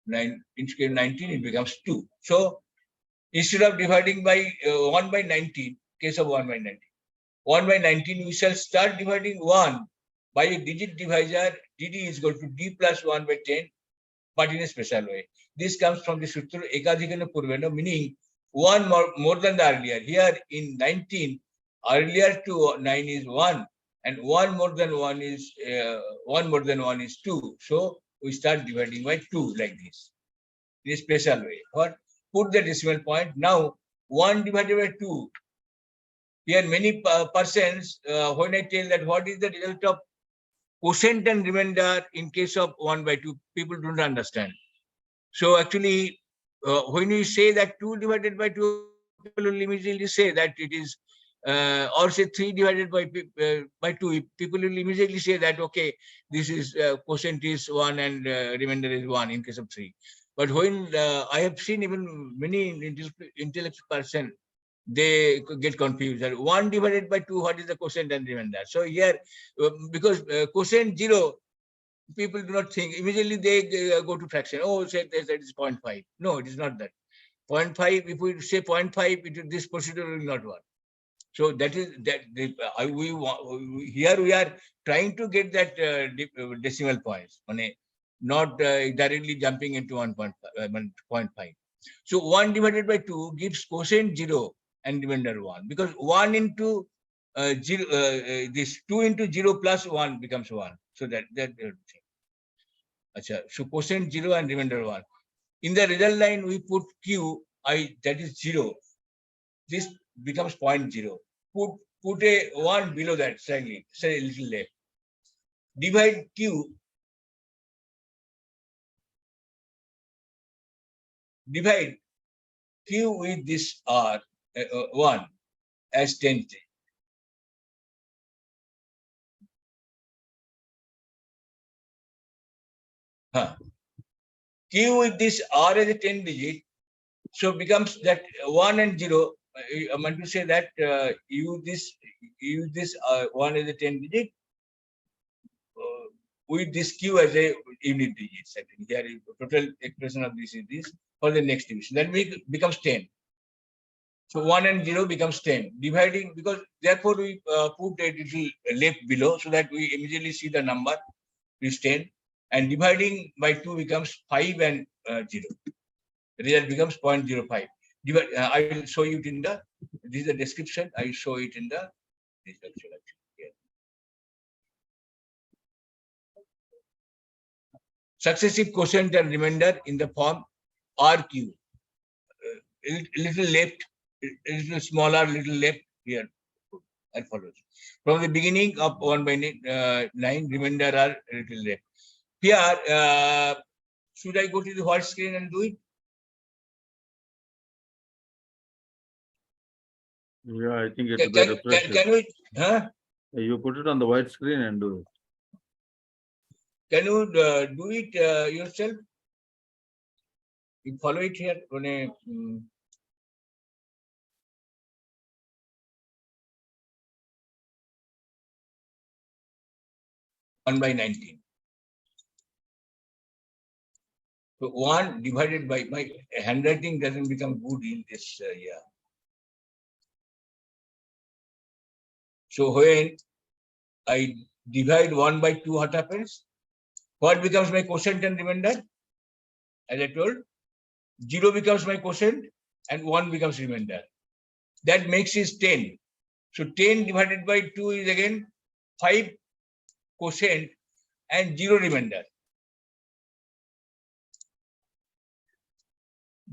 9 instead of 19, it becomes 2. So instead of dividing by 1 by 19, case of 1 by 19, 1 by 19, we shall start dividing 1 by a digit divisor. dd is equal to d plus 1 by 10, but in a special way. This comes from the sutra ekadhikano purveno, meaning 1 more than the earlier. Here in 19, earlier to 9 is 1, and 1 more than 1 is 2. So we start dividing by 2 like this, in a special way. Or put the decimal point. Now 1 divided by 2. Here many persons, when I tell that what is the result of quotient and remainder in case of 1 by 2, people don't understand. So actually, when you say that 2 divided by 2, people will immediately say that it is, or say 3 divided by 2, people will immediately say that, okay, this is quotient is 1 and remainder is 1 in case of 3. But when I have seen even many intellectual person, they get confused. 1 divided by 2, what is the quotient and remainder? So here, because quotient 0, people do not think, immediately they go to fraction. Oh, say that is 0.5. No, it is not that. 0.5, if we say 0.5, this procedure will not work. So that is that here we are trying to get that decimal points, not directly jumping into 1.5. So 1 divided by 2 gives quotient 0 and remainder 1, because 1 into 0, this 2 into 0 plus 1 becomes 1. So that thing. So quotient 0 and remainder 1. In the result line, we put q, that is 0. This becomes 0.0. Put a 1 below that, slightly, say a little left. Divide q. Divide q with this r, 1 as 10. Q with this r as a 10 digit, so becomes that 1 and 0. I want to say that use this 1 as a 10 digit with this q as a unit digit. Here is the total expression of this is this for the next division. That becomes 10. So 1 and 0 becomes 10. Dividing, because therefore we put a little left below so that we immediately see the number is 10. And dividing by 2 becomes 5 and 0. The result becomes 0.05. I will show you it in the, this is the description. I will show it in the description actually. Successive quotient and remainder in the form RQ. A little left, a little smaller, little left here. That follows. From the beginning of 1 by 9, remainder are a little left. Here, should I go to the white screen and do it? Yeah, I think it will be refreshed. Can we? Huh? You put it on the white screen and do it. Can you do it yourself? You follow it here on a. 1 by 19. So 1 divided by, my handwriting doesn't become good in this year. So when I divide 1 by 2, what happens? What becomes my quotient and remainder? As I told, 0 becomes my quotient and 1 becomes remainder. That makes it 10. So 10 divided by 2 is again 5 quotient and 0 remainder.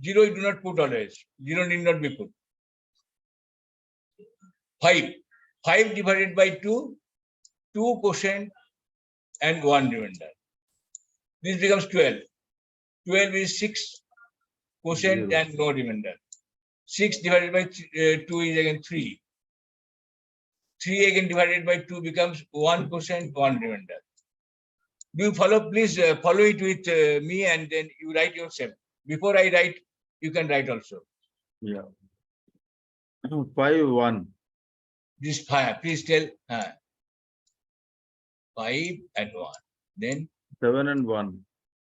0 you do not put always. 0 need not be put. 5. 5 divided by 2, 2 quotient and 1 remainder. This becomes 12. 12 is 6 quotient and no remainder. 6 divided by 2 is again 3. 3 again divided by 2 becomes 1 quotient, 1 remainder. Do you follow? Please follow it with me and then you write yourself. Before I write, you can write also. Yeah. 5, 1. This 5, please tell. 5 and 1. Then 7 and 1.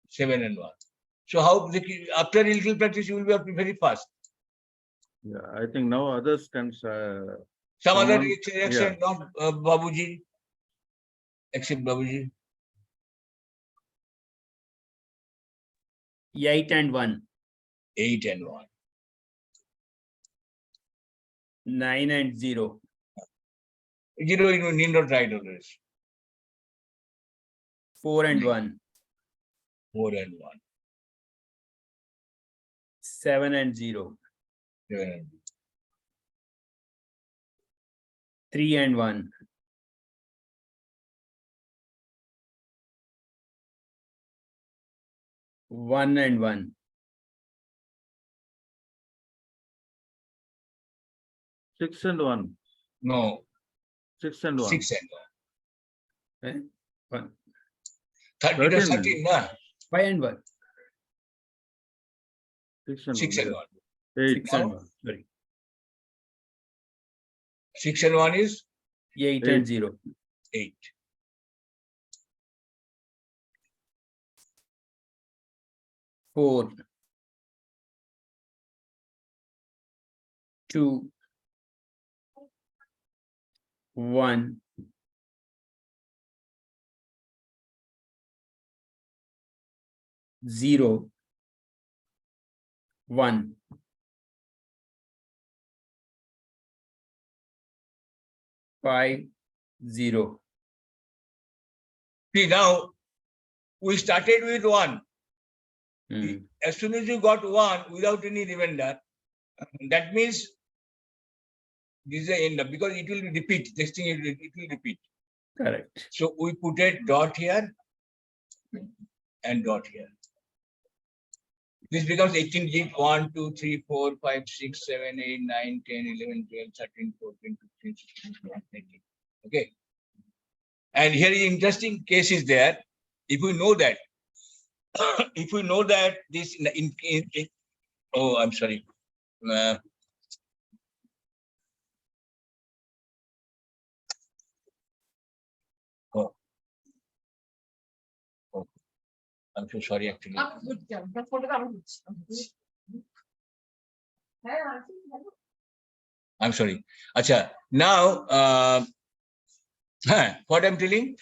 7 and 1. So how, after a little practice, you will be very fast. Yeah, I think now others can. Some other someone- reaction, not Babuji. Except Babuji. 8 and 1. 8 and 1. 9 and 0. 0, you need not write always. 4 and 1. 4 and 1. 7 and 0. 7 and 3 and 1. 1 and 1. 6 and 1. No. 6 and 1. 6 and 1. Eh? 1. 13, 13, 13, nah. 5 and 1. 6 and 6 1. and 1. 8. 6 and 1. Sorry. 6 and 1 is 8 Eight. and 0. 8. 4. 2. 1. 0. 1. 5. 0. See, now we started with 1. Hmm. As soon as you got 1 without any remainder, that means this is the end up because it will repeat. This thing it will repeat. Correct. So we put a dot here and dot here. This becomes 18 digit 1, 2, 3, 4, 5, 6, 7, 8, 9, 10, 11, 12, 13, 14, 15, 16, 17, 18. Okay. And here is interesting case is there. If we know that, if we know that this oh, I'm sorry. Oh. I'm so sorry actually. I'm sorry. Acha, now what I'm telling,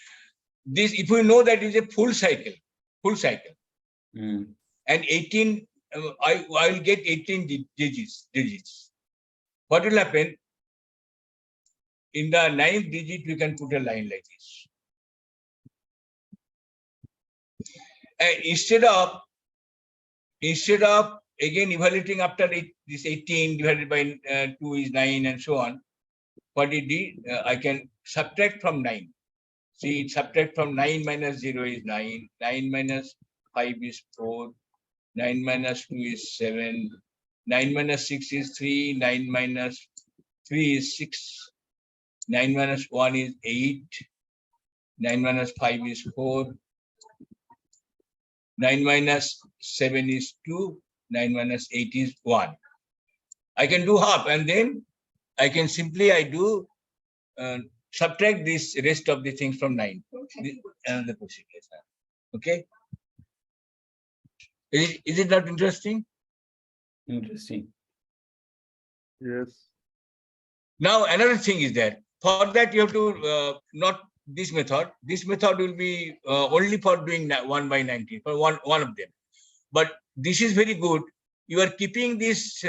this if we know that is a full cycle, Hmm. and 18, I will get 18 digits. What will happen? In the 9th digit, we can put a line like this. And instead of again evaluating after this 18 divided by 2 is 9 and so on, what it did, I can subtract from 9. See, subtract from 9 minus 0 is 9, 9 minus 5 is 4, 9 minus 2 is 7, 9 minus 6 is 3, 9 minus 3 is 6, 9 minus 1 is 8, 9 minus 5 is 4, 9 minus 7 is 2, 9 minus 8 is 1. I can do half and then I can simply subtract this rest of the things from 9. Another question. Okay. Is it not interesting? Interesting. Yes. Now another thing is that for that you have to not this method. This method will be only for doing 1 by 19 for one of them. But this is very good. You are keeping this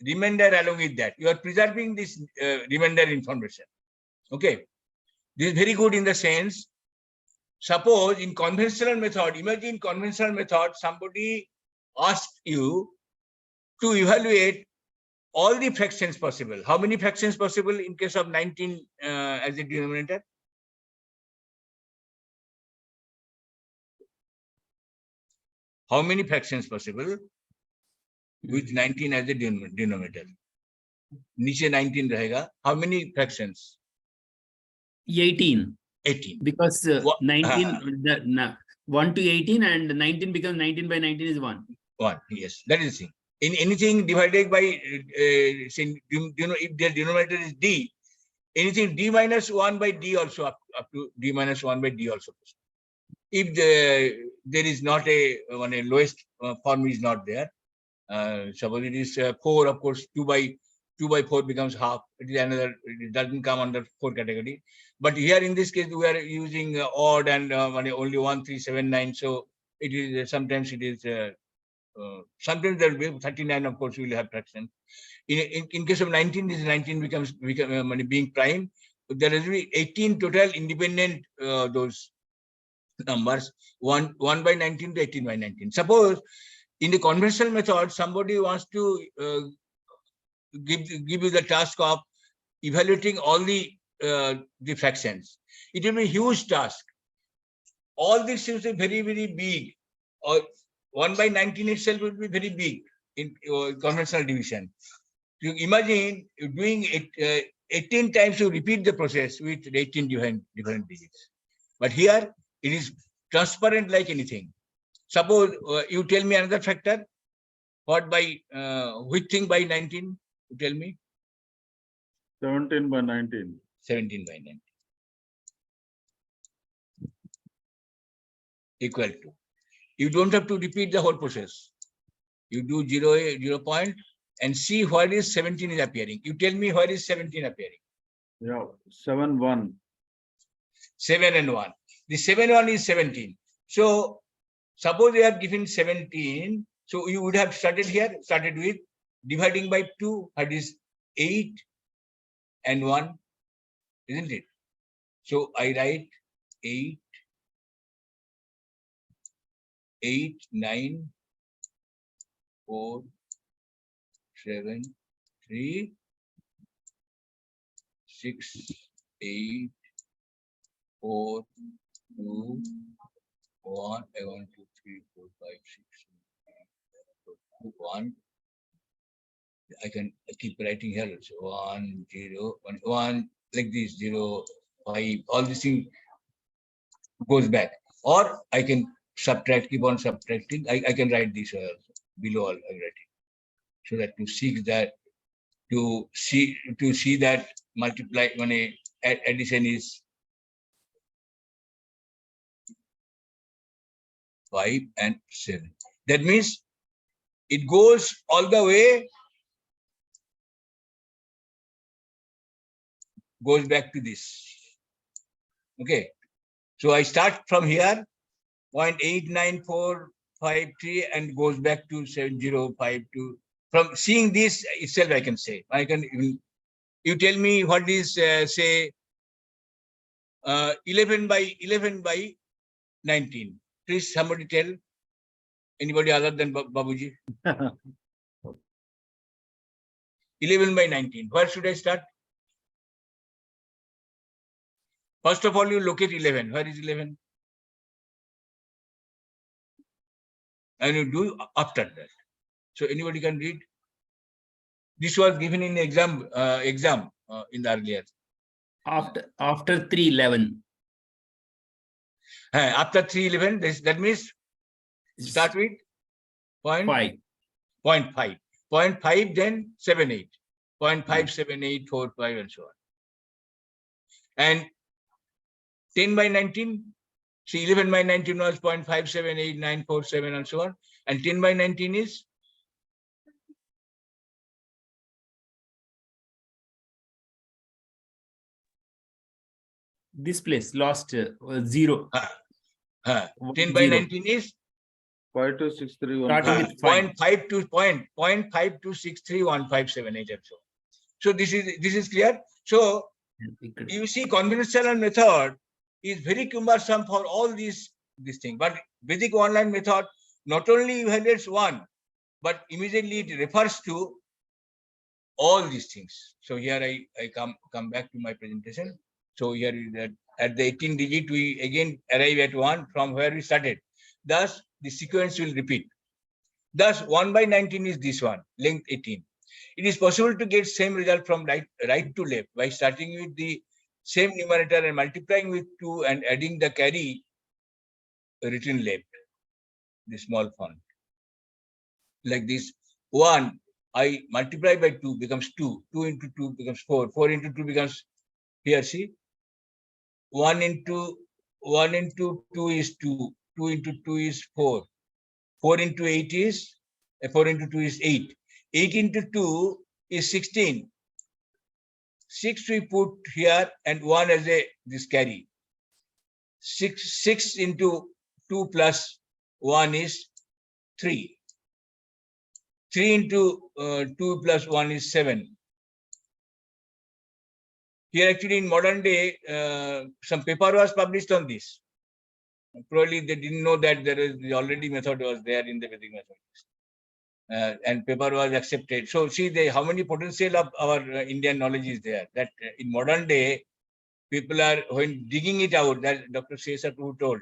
remainder along with that. You are preserving this remainder information. Okay. This is very good in the sense, suppose in conventional method, imagine conventional method, somebody asked you to evaluate all the fractions possible. How many fractions possible in case of 19 as a denominator? How many fractions possible? with 19 as a denominator. नीचे 19 रहेगा. How many fractions? 18. 18. Because Wha- 19, 1 to 18 and 19 becomes 19 by 19 is 1. 1. Yes, that is the thing. In anything divided by, say, if their denominator is D, anything D minus 1 by D also up to D minus 1 by D also. If there is not a lowest form is not there, suppose it is 4, of course, 2 by 4 becomes half. It is another, it doesn't come under 4 category. But here in this case, we are using odd and only 1, 3, 7, 9. So it is sometimes it is sometimes there will be 39, of course, we will have fraction. In case of 19, this 19 becomes being prime. There will be 18 total independent those numbers, 1 by 19 to 18 by 19. Suppose in the conventional method, somebody wants to give you the task of evaluating all the fractions. It will be a huge task. All this is very, very big. Or 1 by 19 itself will be very big in conventional division. You imagine doing it 18 times to repeat the process with 18 different digits. But here it is transparent like anything. Suppose you tell me another factor. What by which thing by 19? You tell me. 17 by 19. 17 by 19. Equal to. You don't have to repeat the whole process. You do 0 point and see where is 17 is appearing. You tell me where is 17 appearing. Yeah, 7, 1. 7 and 1. The 7, 1 is 17. So suppose they have given 17. So you would have started with dividing by 2, that is 8 and 1, isn't it? So I write 8, 9, 4, 7, 3, 6, 8, 4, 2, 1, 1, 2, 3, 4, 5, 6, 7, 8, 1. I can keep writing here also. 1, 0, 1, 1, like this, 0, 5, all this thing goes back. Or I can subtract, keep on subtracting. I can write this below all I'm writing. So that to see that multiply when a addition is 5 and 7. That means it goes all the way, goes back to this. Okay. So I start from here, 0.89453 and goes back to 7052. From seeing this itself, I can say, I can even, you tell me what is, say, 11 by 19. Please, somebody tell. Anybody other than Babuji? 11 by 19. Where should I start? First of all, you locate 11. Where is 11? And you do after that. So anybody can read. This was given in exam in the earlier. After 311. After 311, that means start with 0.5. 0.5, then 78. 0.578, 4, 5, and so on. And 10 by 19, see 11 by 19 was 0.578947 and so on. And 10 by 19 is? This place lost 0. 10 by 19 is? 5263. Starting with 5. 0.52631578 and so on. So this is clear. So you see, conventional method is very cumbersome for all this thing. But Vedic online method not only evaluates one, but immediately it refers to all these things. So here I come back to my presentation. So here is that at the 18 digit, we again arrive at 1 from where we started. Thus, the sequence will repeat. Thus, 1 by 19 is this one, length 18. It is possible to get same result from right to left by starting with the same numerator and multiplying with 2 and adding the carry written left, the small font. Like this, 1, I multiply by 2 becomes 2, 2 into 2 becomes 4, 4 into 2 becomes, here see, 1 into 2 is 2, 2 into 2 is 4, 4 into 8 is, 4 into 2 is 8, 8 into 2 is 16, 6 we put here and 1 as this carry, 6 into 2 plus 1 is 3. 3 into 2 plus 1 is 7. Here actually in modern day, some paper was published on this. Probably they didn't know that there is already method was there in the Vedic mathematics. And paper was accepted. So see how many potential of our Indian knowledge is there. That in modern day, people are, when digging it out, that Dr. C.S.R. told,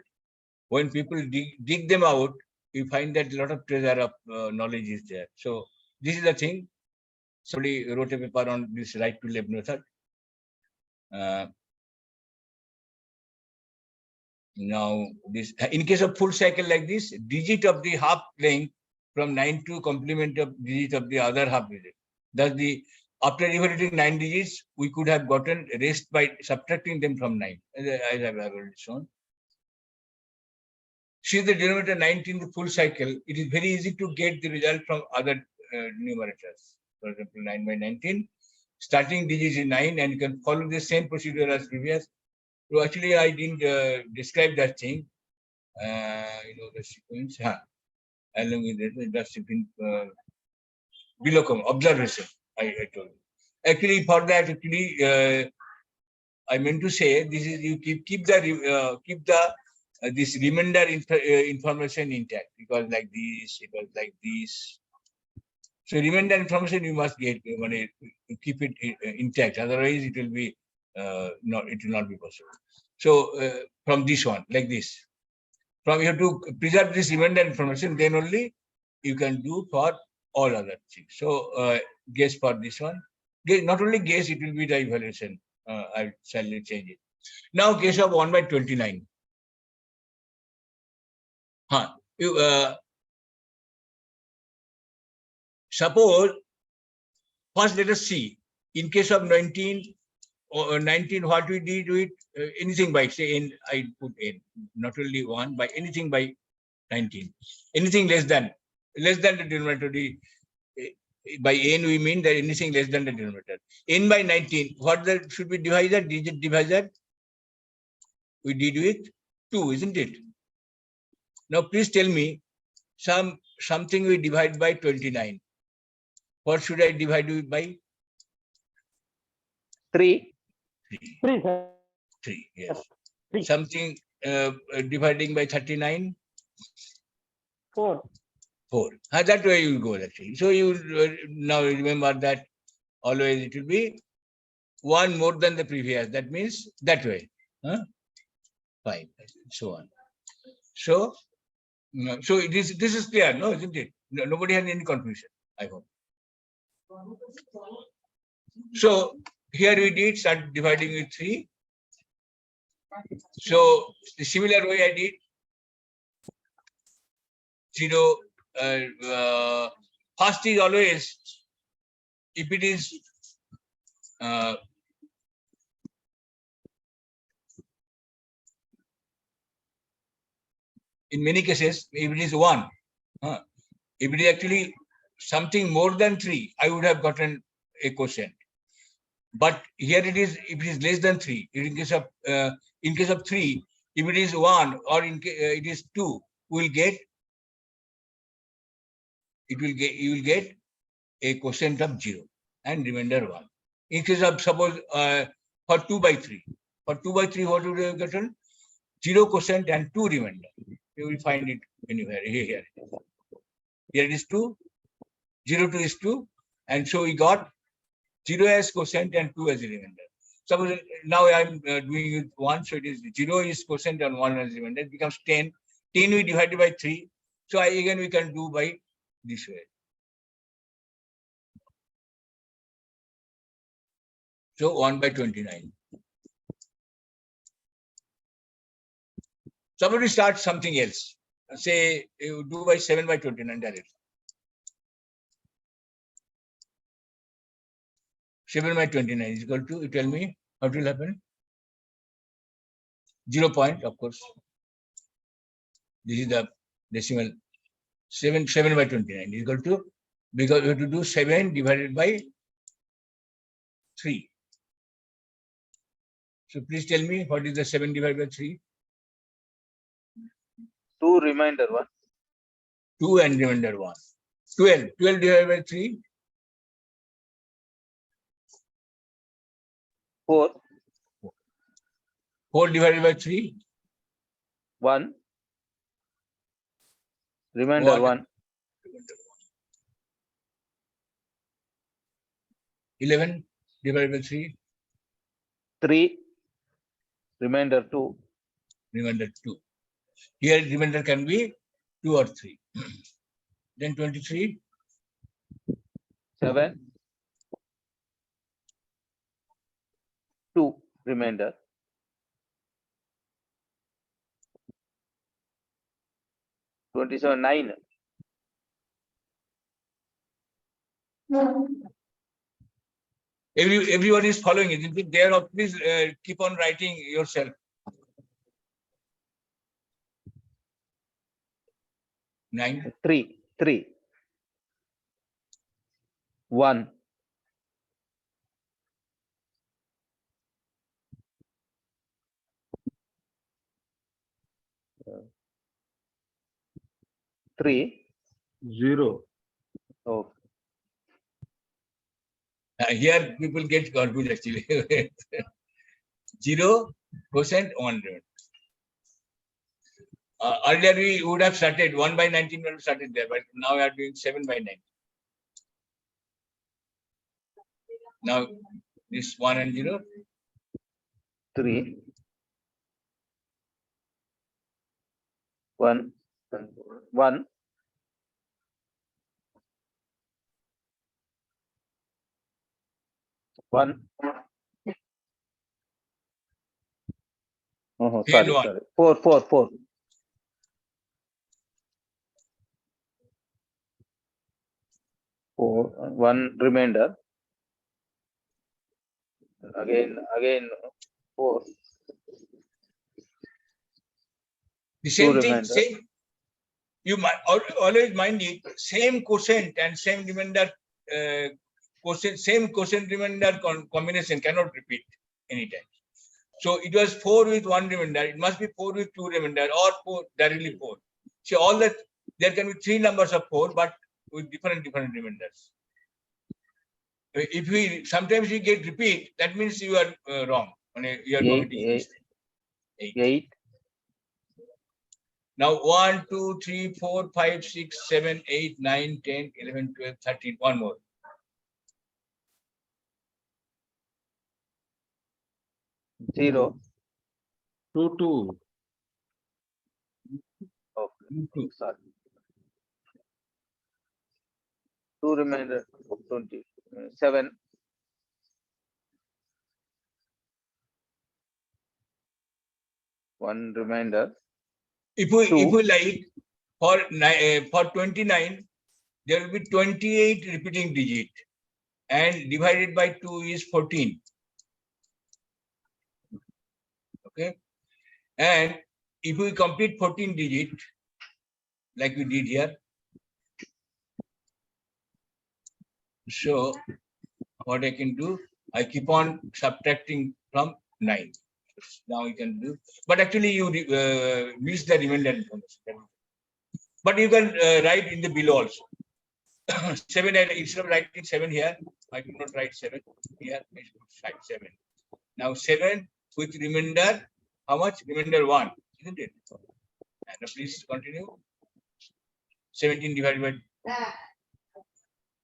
when people dig them out, you find that a lot of treasure of knowledge is there. So this is the thing. Somebody wrote a paper on this right to left method. Now, this in case of full cycle like this, digit of the half length from 9 to complement of digit of the other half digit. Thus, after evaluating 9 digits, we could have gotten rest by subtracting them from 9, as I have already shown. See the denominator 19, the full cycle, it is very easy to get the result from other numerators. For example, 9 by 19, starting digit is 9, and you can follow the same procedure as previous. So actually, I didn't describe that thing. The sequence, along with it, just below observation, I told you. Actually, for that, I meant to say this is you keep the this remainder information intact, because like this, it was like this. So remainder information you must get, keep it intact. Otherwise, it will be it will not be possible. So from this one, like this, you have to preserve this remainder information. Then only you can do for all other things. So guess for this one. Not only guess, it will be the evaluation. I shall change it. Now case of 1 by 29. Suppose, first let us see, in case of 19, what we did with anything by, say, n, I put n, not only 1, by anything by 19. Anything less than the denominator. By n, we mean that anything less than the denominator. N by 19, what should be divisor, digit divisor? We did with 2, isn't it? Now, please tell me something we divide by 29. What should I divide it by? 3. 3, sir. 3, yes. 3. Something dividing by 39? 4. 4. That way you will go actually. So you now remember that always it will be 1 more than the previous. That means that way. 5, so on. So this is clear, no, isn't it? No, nobody has any confusion, I hope. So here we did start dividing with 3. So the similar way I did 0. First is always, if it is in many cases, if it is 1, if it is actually something more than 3, I would have gotten a quotient. But here it is, if it is less than 3, in case of 3, if it is 1 or it is 2, you will get a quotient of 0 and remainder 1. In case of suppose for 2 by 3, what would you have gotten? 0 quotient and 2 remainder. You will find it anywhere here. Here it is 2, 0 to is 2, and so we got 0 as quotient and 2 as a remainder. Suppose now I am doing it 1, so it is 0 is quotient and 1 as remainder. It becomes 10. 10 we divided by 3. So again we can do by this way. So 1 by 29. Somebody starts something else. Say you do by 7 by 29 directly. 7 by 29 is equal to, you tell me what will happen? 0 point, of course. This is the decimal. 7 by 29 is equal to, because we have to do 7 divided by 3. So please tell me what is the 7 divided by 3? 2 remainder 1. 2 and remainder 1. 12. 12 divided by 3? 4. 4 divided by 3? 1. Remainder 1. 11 divided by 3? 3. Remainder 2. Remainder 2. Here remainder can be 2 or 3. Then 23? 7. 2 remainder. 27, 9. Everyone is following it. There, please keep on writing yourself. 9. 3. 1. 3. 0. Oh, Here people get confused actually. 0, quotient, 1 remainder. Earlier we would have started 1 by 19 would have started there, but now we are doing 7 by 9. Now this 1 and 0. 3. 1. 1. 1. Oh, Here sorry, one. sorry. 4. 4. 1 remainder. Again 4. The same 2 thing, remainder. same. You might always mind it, same quotient and same remainder quotient, same quotient remainder combination cannot repeat anytime. So it was 4 with 1 remainder, it must be 4 with 2 remainder, or 4 directly 4. So all that there can be 3 numbers of 4, but with different remainders. If we sometimes we get repeat, that means you are wrong. You are committing mistake. 8. Now 1, 2, 3, 4, 5, 6, 7, 8, 9, 10, 11, 12, 13. One more. 0. 2, 2. Okay. Sorry. 2 remainder 20. 7. 1 remainder. If we like for 29, there will be 28 repeating digit, and divided by 2 is 14. Okay, and if we complete 14 digit, like we did here, so what I can do, I keep on subtracting from 9. Now you can do, but actually you miss the remainder information. But you can write in the below also. 7, instead of writing 7 here, I do not write 7 here. I should write 7. Now 7 with remainder, how much? Remainder 1, isn't it? And please continue. 17 divided by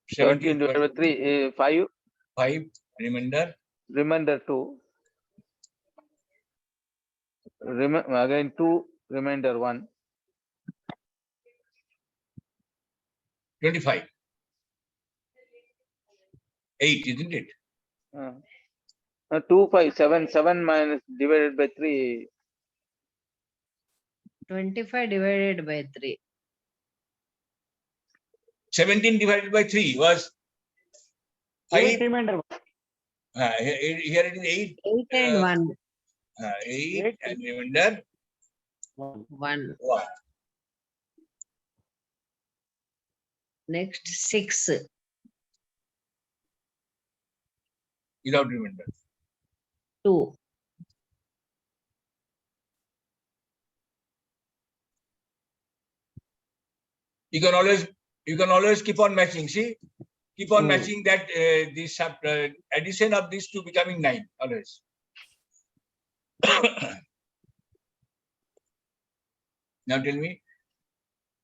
17 divided by 3, 5. 5, remainder. Remainder 2. Again 2, remainder 1. 25. 8, isn't it? 257, 7 minus divided by 3. 25 divided by 3. 17 divided by 3 was 5. 8 remainder. Here it is 8. 8 and 1. 8 and remainder 1. 1. Next 6. Without remainder. 2. You can always keep on matching. See, keep on matching that this addition of these two becoming 9 always. Now tell me,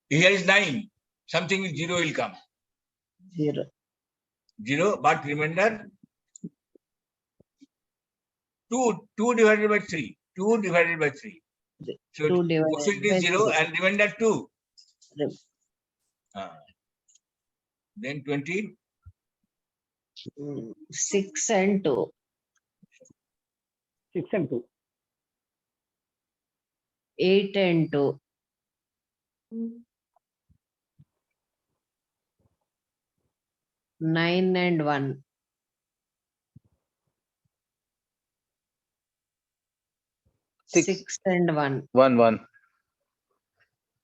here is 9. Something with 0 will come. 0. 0, but remainder 2 divided by 3. 2 divided by 3. So 2 divided quotient by is 0 3. and remainder 2. Rem- Then 20. 6 and 2. 6 and 2. 8 and 2. 9 and 1. 6 and 1. 1, 1.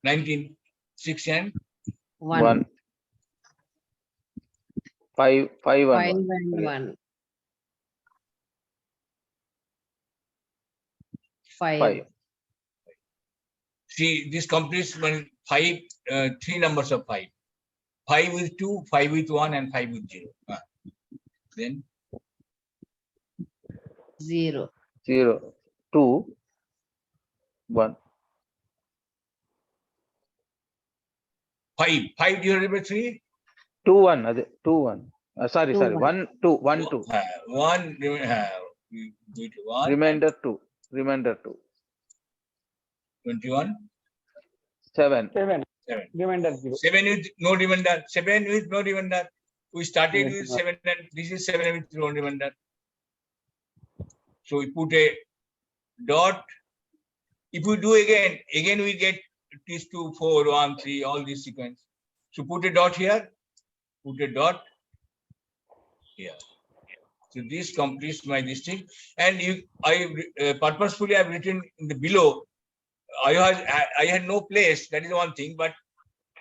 19. 6 and 1. 5, 5 5 and 1. and 1. 5. 5. see, this completes 5, 3 numbers of 5. 5 with 2, 5 with 1, and 5 with 0. Then 0. 0, 2, 1. 5 divided by 3. 2, 1. 2, 1. Sorry, 2, 1, 2, 1, 2. 1, Remainder 2. Remainder 2. 21. 7. 7. 7. Remainder 0. 7 with no remainder. 7 with no remainder. We started Yes, with sir. 7 and this is 7 with no remainder. So we put a dot. If we do again we get these 2, 4, 1, 3, all this sequence. So put a dot here, put a dot here. So this completes my this thing. And I purposefully have written in the below. I had no place, that is one thing, but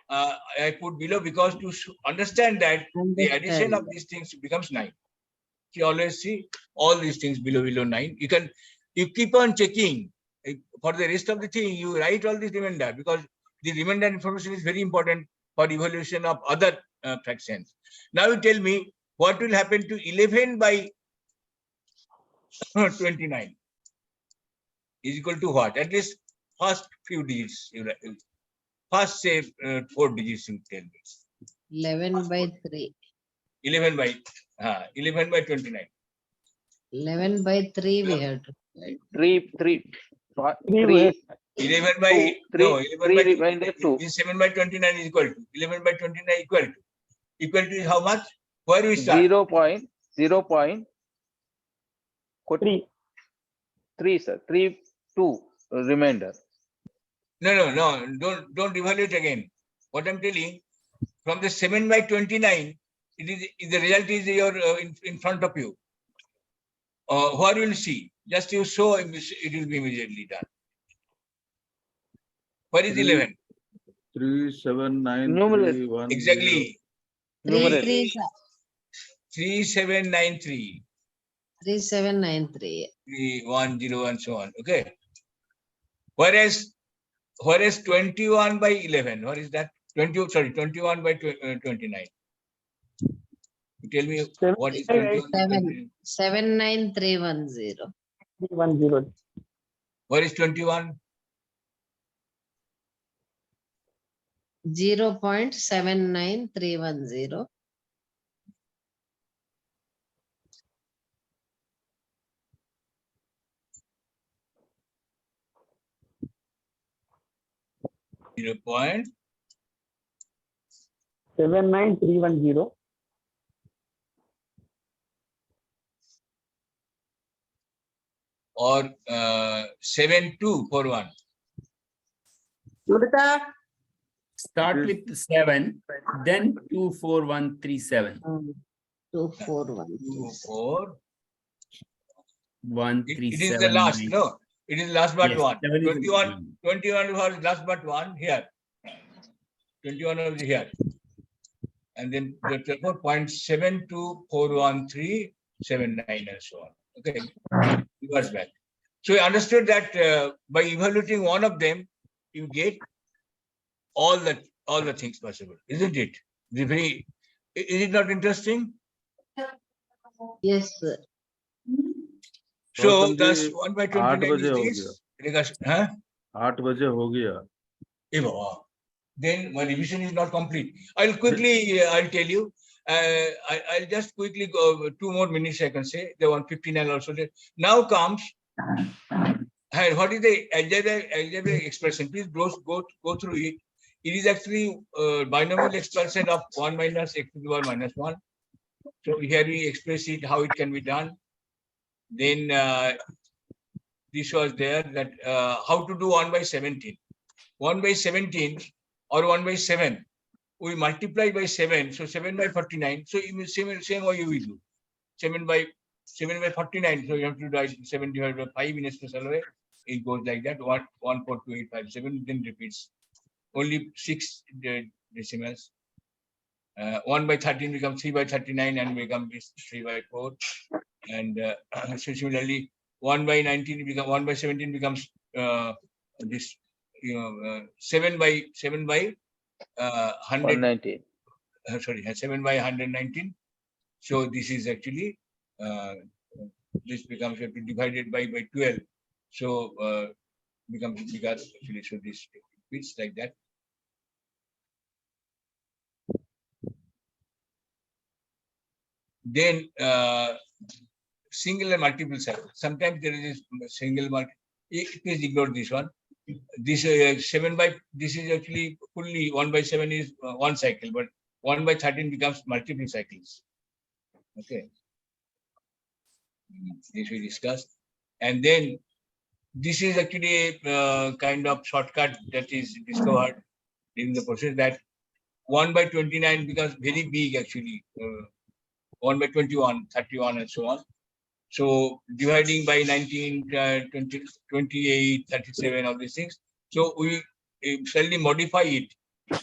I put below because to understand that the addition of these things becomes 9. You always see all these things below 9. You keep on checking for the rest of the thing. You write all this remainder because the remainder information is very important for evaluation of other fractions. Now you tell me what will happen to 11 by 29 is equal to what? At least first few digits. First say 4 digits you tell me. 11 by 3. 11 by 29. 11 by 3 we have to write. 3, 11 by 3, no 11 by remainder 2. This 7 by 29 is equal to 11 by 29 equal to how much? Where we start? 0 point 3. 3, sir. 3, 2 remainder. No. Don't evaluate again. What I'm telling, from the 7 by 29, it is the result is your in front of you. Where you will see? Just you show, it will be immediately done. Where is 11? 3, 7, 9, Numerous. 3, 1. Exactly. 3, 3, 3793. 3793. 3, 1, 0, and so on. Okay. Whereas 21 by 11, what is that? 21 by 29. You tell me what is 21 by 29? 79310. 310. What is 21? 0.79310. 79310. Or 7241. Mudita, Start This- with 7, then 24137. 2413. 24. It is the 137. last, no? It is last but Yes, one. 7 is 21 was last but one here. 21 was here. And then the 0.7241379 and so on. Okay, reverse back. So I understood that by evaluating one of them, you get all the things possible, isn't it? Is it not interesting? Yes, sir. So Gautham thus ji, 1 by 8 29 बजे हो is this. Huh? 8 बजे हो गया. Then my revision is not complete. I'll quickly, I'll tell you. I'll just quickly go 2 more minutes. I can say the 159 also. Now comes. What is the algebraic expression? Please go through it. It is actually binomial expression of 1 minus x to the power minus 1. So here we express it how it can be done. Then this was there that how to do 1 by 17. 1 by 17 or 1 by 7. We multiply by 7. So 7 by 49. So same way we do. 7 by 49. So you have to write 7 divided by 5 in a special way. It goes like that. 14287 then repeats. Only 6 decimals. 1 by 13 becomes 3 by 39 and becomes 3 by 4. And so similarly, 1 by 19 becomes 1 by 17 becomes this 7 by 100. 119. Sorry, 7 by 119. So this is actually this becomes divided by 12. So becomes bigger actually. So this fits like that. Then single and multiple cycle. Sometimes there is a single multiple. Please ignore this one. This 7 by this is actually fully 1 by 7 is one cycle, but 1 by 13 becomes multiple cycles. Okay. This we discussed. And then this is actually a kind of shortcut that is discovered in the process that 1 by 29 becomes very big actually. 1 by 21, 31 and so on. So dividing by 19, 20, 28, 37, all these things. So we slightly modify it.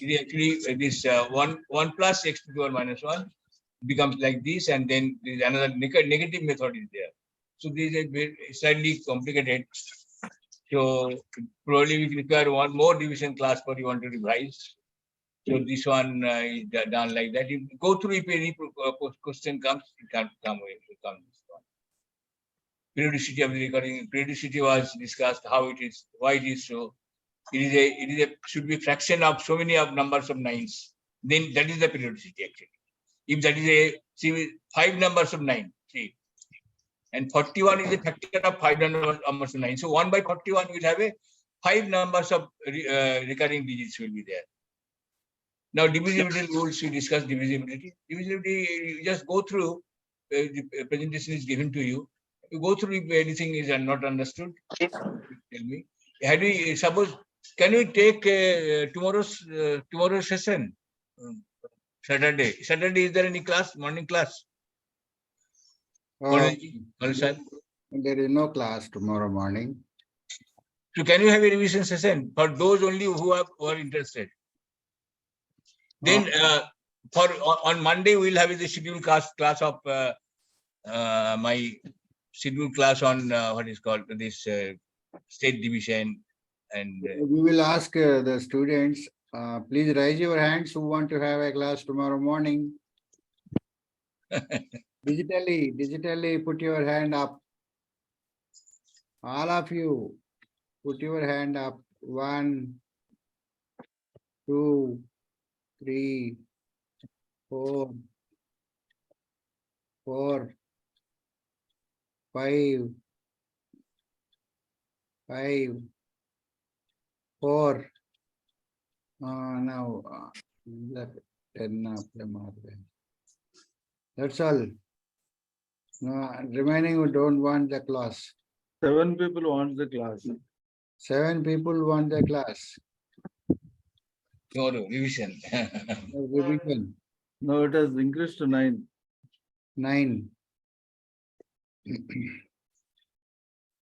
It is actually this 1 plus x to the power minus 1 becomes like this, and then there is another negative method is there. So this is slightly complicated. So probably we require one more division class for you want to revise. So this one is done like that. You go through if any question comes, it can come with this one. Periodicity of the recurring periodicity was discussed, how it is, why it is so. It is a should be fraction of so many of numbers of 9s. Then that is the periodicity actually. If that is a 5 numbers of 9, see, and 41 is a factor of 5 numbers of 9. So 1 by 41 will have a 5 numbers of recurring digits will be there. Now divisibility rules, we discuss divisibility. Divisibility, you just go through, the presentation is given to you. You go through if anything is not understood, tell me. Had we, suppose, can we take tomorrow's session? Saturday. Saturday, is there any class, morning class? There So is no class tomorrow morning. can you have a revision session for those only who are interested? Then on Monday we'll have the scheduled class of my scheduled class on what is called this state division, and We will ask the students, please raise your hands who want to have a class tomorrow morning. Digitally put your hand up. All of you, put your hand up. 1, 2, 3, 4, 4, 5, 4. Now, That's all. No, remaining who don't want the class. 7 people want the class. 7 people want the class. Tomorrow, revision. Revision. No, it has increased to 9. 9.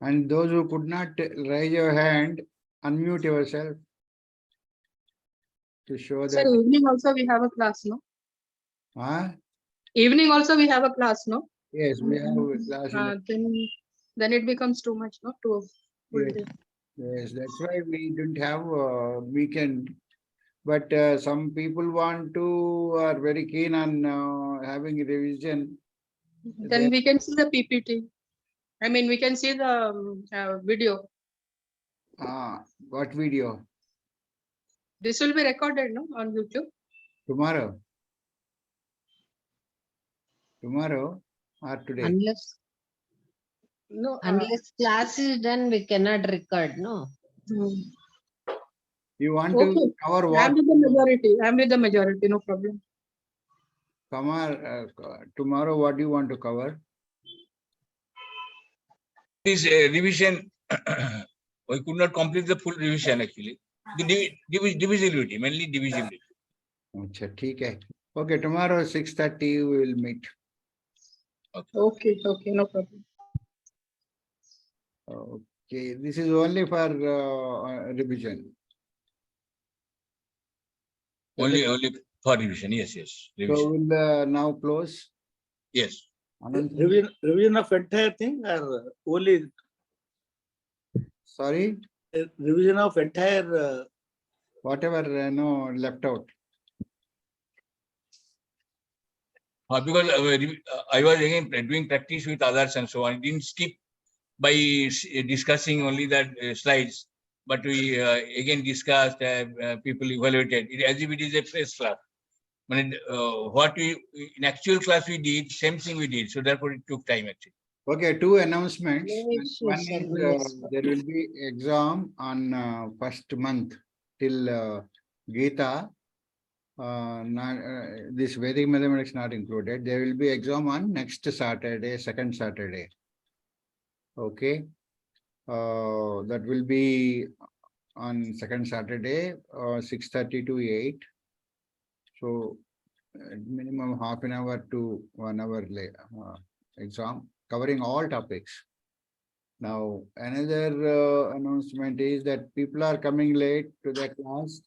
And those who could not raise your hand, unmute yourself to show Sir, that. evening also we have a class, no? Huh? Evening also we have a class, no? Yes, we have a class. Then it becomes too much, no? To a full Yes. day. Yes, that's why we didn't have a weekend. But some people are very keen on having revision. Then we can see the PPT. I mean, we can see the video. What video? This will be recorded, no? On YouTube. Tomorrow? Tomorrow or today? Unless class is done, we cannot record, no? You want to cover what? I'm with the majority. I'm with the majority, no problem. Tomorrow, what do you want to cover? This revision, we could not complete the full revision actually. The divisibility, mainly divisibility. Okay, tomorrow 6:30 we will meet. Okay, no problem. Okay, this is only for revision. Only for revision, yes. Revision. So we'll now close. Yes. Revision of entire thing or only? Sorry? Revision of entire. Whatever left out. Because I was again doing practice with others and so on. I didn't skip by discussing only that slides, but we again discussed, people evaluated it as if it is a fresh class. What we in actual class we did, same thing we did. So therefore it took time actually. Okay, 2 announcements. One is there will be exam on first month till Gita. This Vedic mathematics not included. There will be exam on next Saturday, second Saturday. Okay. That will be on second Saturday, 6:30 to 8. So minimum half an hour to 1 hour exam covering all topics. Now another announcement is that people are coming late to the class.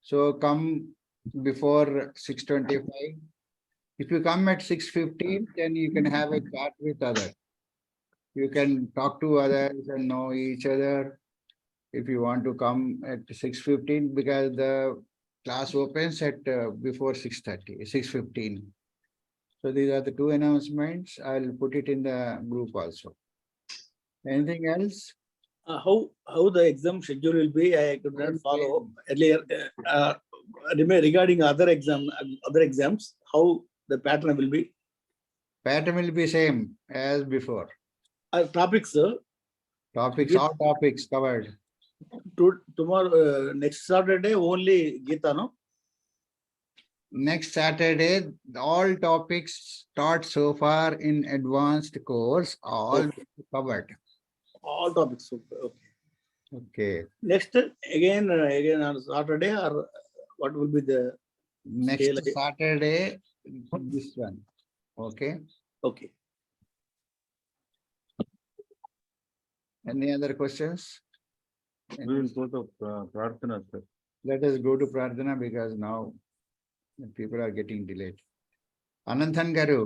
So come before 6:25. If you come at 6:15, then you can have a chat with others. You can talk to others and know each other. If you want to come at 6:15, because the class opens at before 6:30, 6:15. So these are the 2 announcements. I'll put it in the group also. Anything else? How the exam schedule will be? I could not follow earlier. Regarding other exams, how the pattern will be? Pattern will be same as before. Topics, sir. Topics, all topics covered. Tomorrow, next Saturday, only Gita, no? Next Saturday, all topics taught so far in advanced course, all covered. All topics. Okay. Next, again on Saturday, or what will be the next Saturday? This one. Okay. Okay. Any other questions? We will go to Prarthana, sir. Let us go to Prarthana because now people are getting delayed. Ananthan Garu,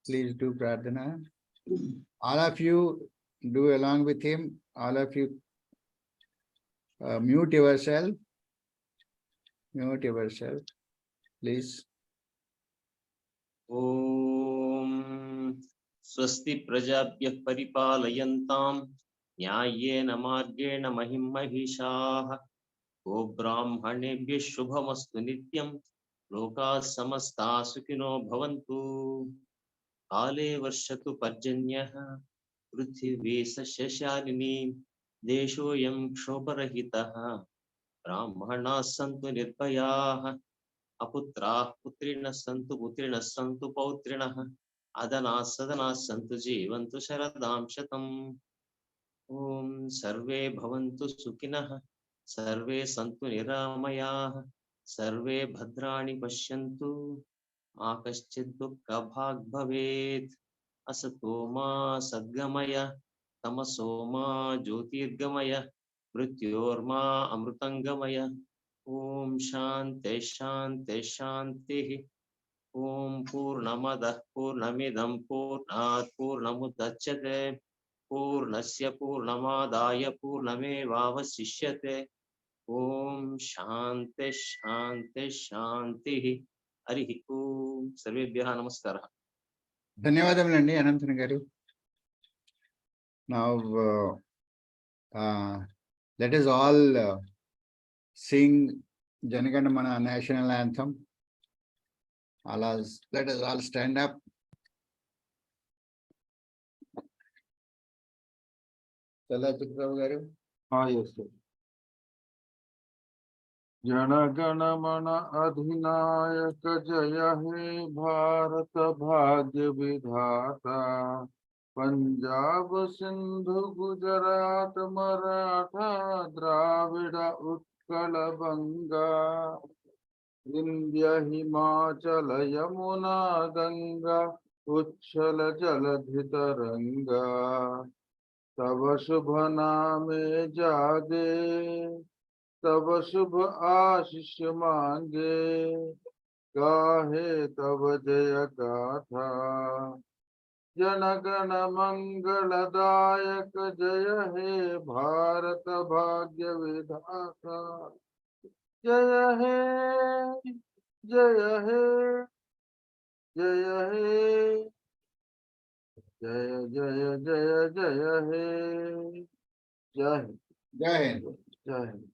please do Prarthana. All of you do along with him. All of you mute yourself. Mute yourself, please. Om Swasti Prajabhyah Paripalayantam Nyayena Margena Mahim Mahishaah O Brahmanebhyah Shubhamastu Nityam Loka Samasta Sukhino Bhavantu Kale Varshatu Parjanyah Prithvi Sashashalini Deshoyam Kshobarahitah Brahmana Santu Nirbhayah अपुत्राः पुत्रिणः सन्तु पुत्रिणः सन्तु पौत्रिणः अदनाः सदनाः सन्तु जीवन्तु शरदां शतम् ॐ सर्वे भवन्तु सुखिनः सर्वे सन्तु निरामयाः सर्वे भद्राणि पश्यन्तु मा कश्चित् दुःखभाग् भवेत् असतो मा सद्गमय तमसो मा ज्योतिर्गमय मृत्योर्मा अमृतङ्गमय ॐ शान्ति शान्ति शान्तिः ॐ पूर्णमदः पूर्णमिदं पूर्णात् पूर्णमुदच्यते पूर्णस्य पूर्णमादाय पूर्णमेवावशिष्यते ॐ शान्ति शान्ति शान्तिः हरिः ॐ सर्वेभ्यः नमस्कारः ధన్యవాదములండి అనంతన్ గారు. Now let us all sing Janagana Mana national anthem. Let us all stand up. Chala Chitravu garu. Yes, sir. जनगण मन अधिनायक जय हे भारत भाग्य विधाता पंजाब सिंधु गुजरात मराठा द्राविड उत्कल बंगा विंध्य हिमाचल यमुना गंगा उच्छल जलधि तरंगा तब शुभ नामे जागे तब शुभ आशीष मांगे गाहे तब जय गाथा जनगण मंगलदायक जय हे भारत भाग्य विधाता जय हे जय हे जय हे जय जय जय जय हे जय हिंद Jai Hind. जय हिंद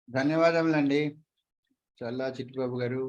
ధన్యవాదములండి చల్లా చిట్టిబాబు గారు.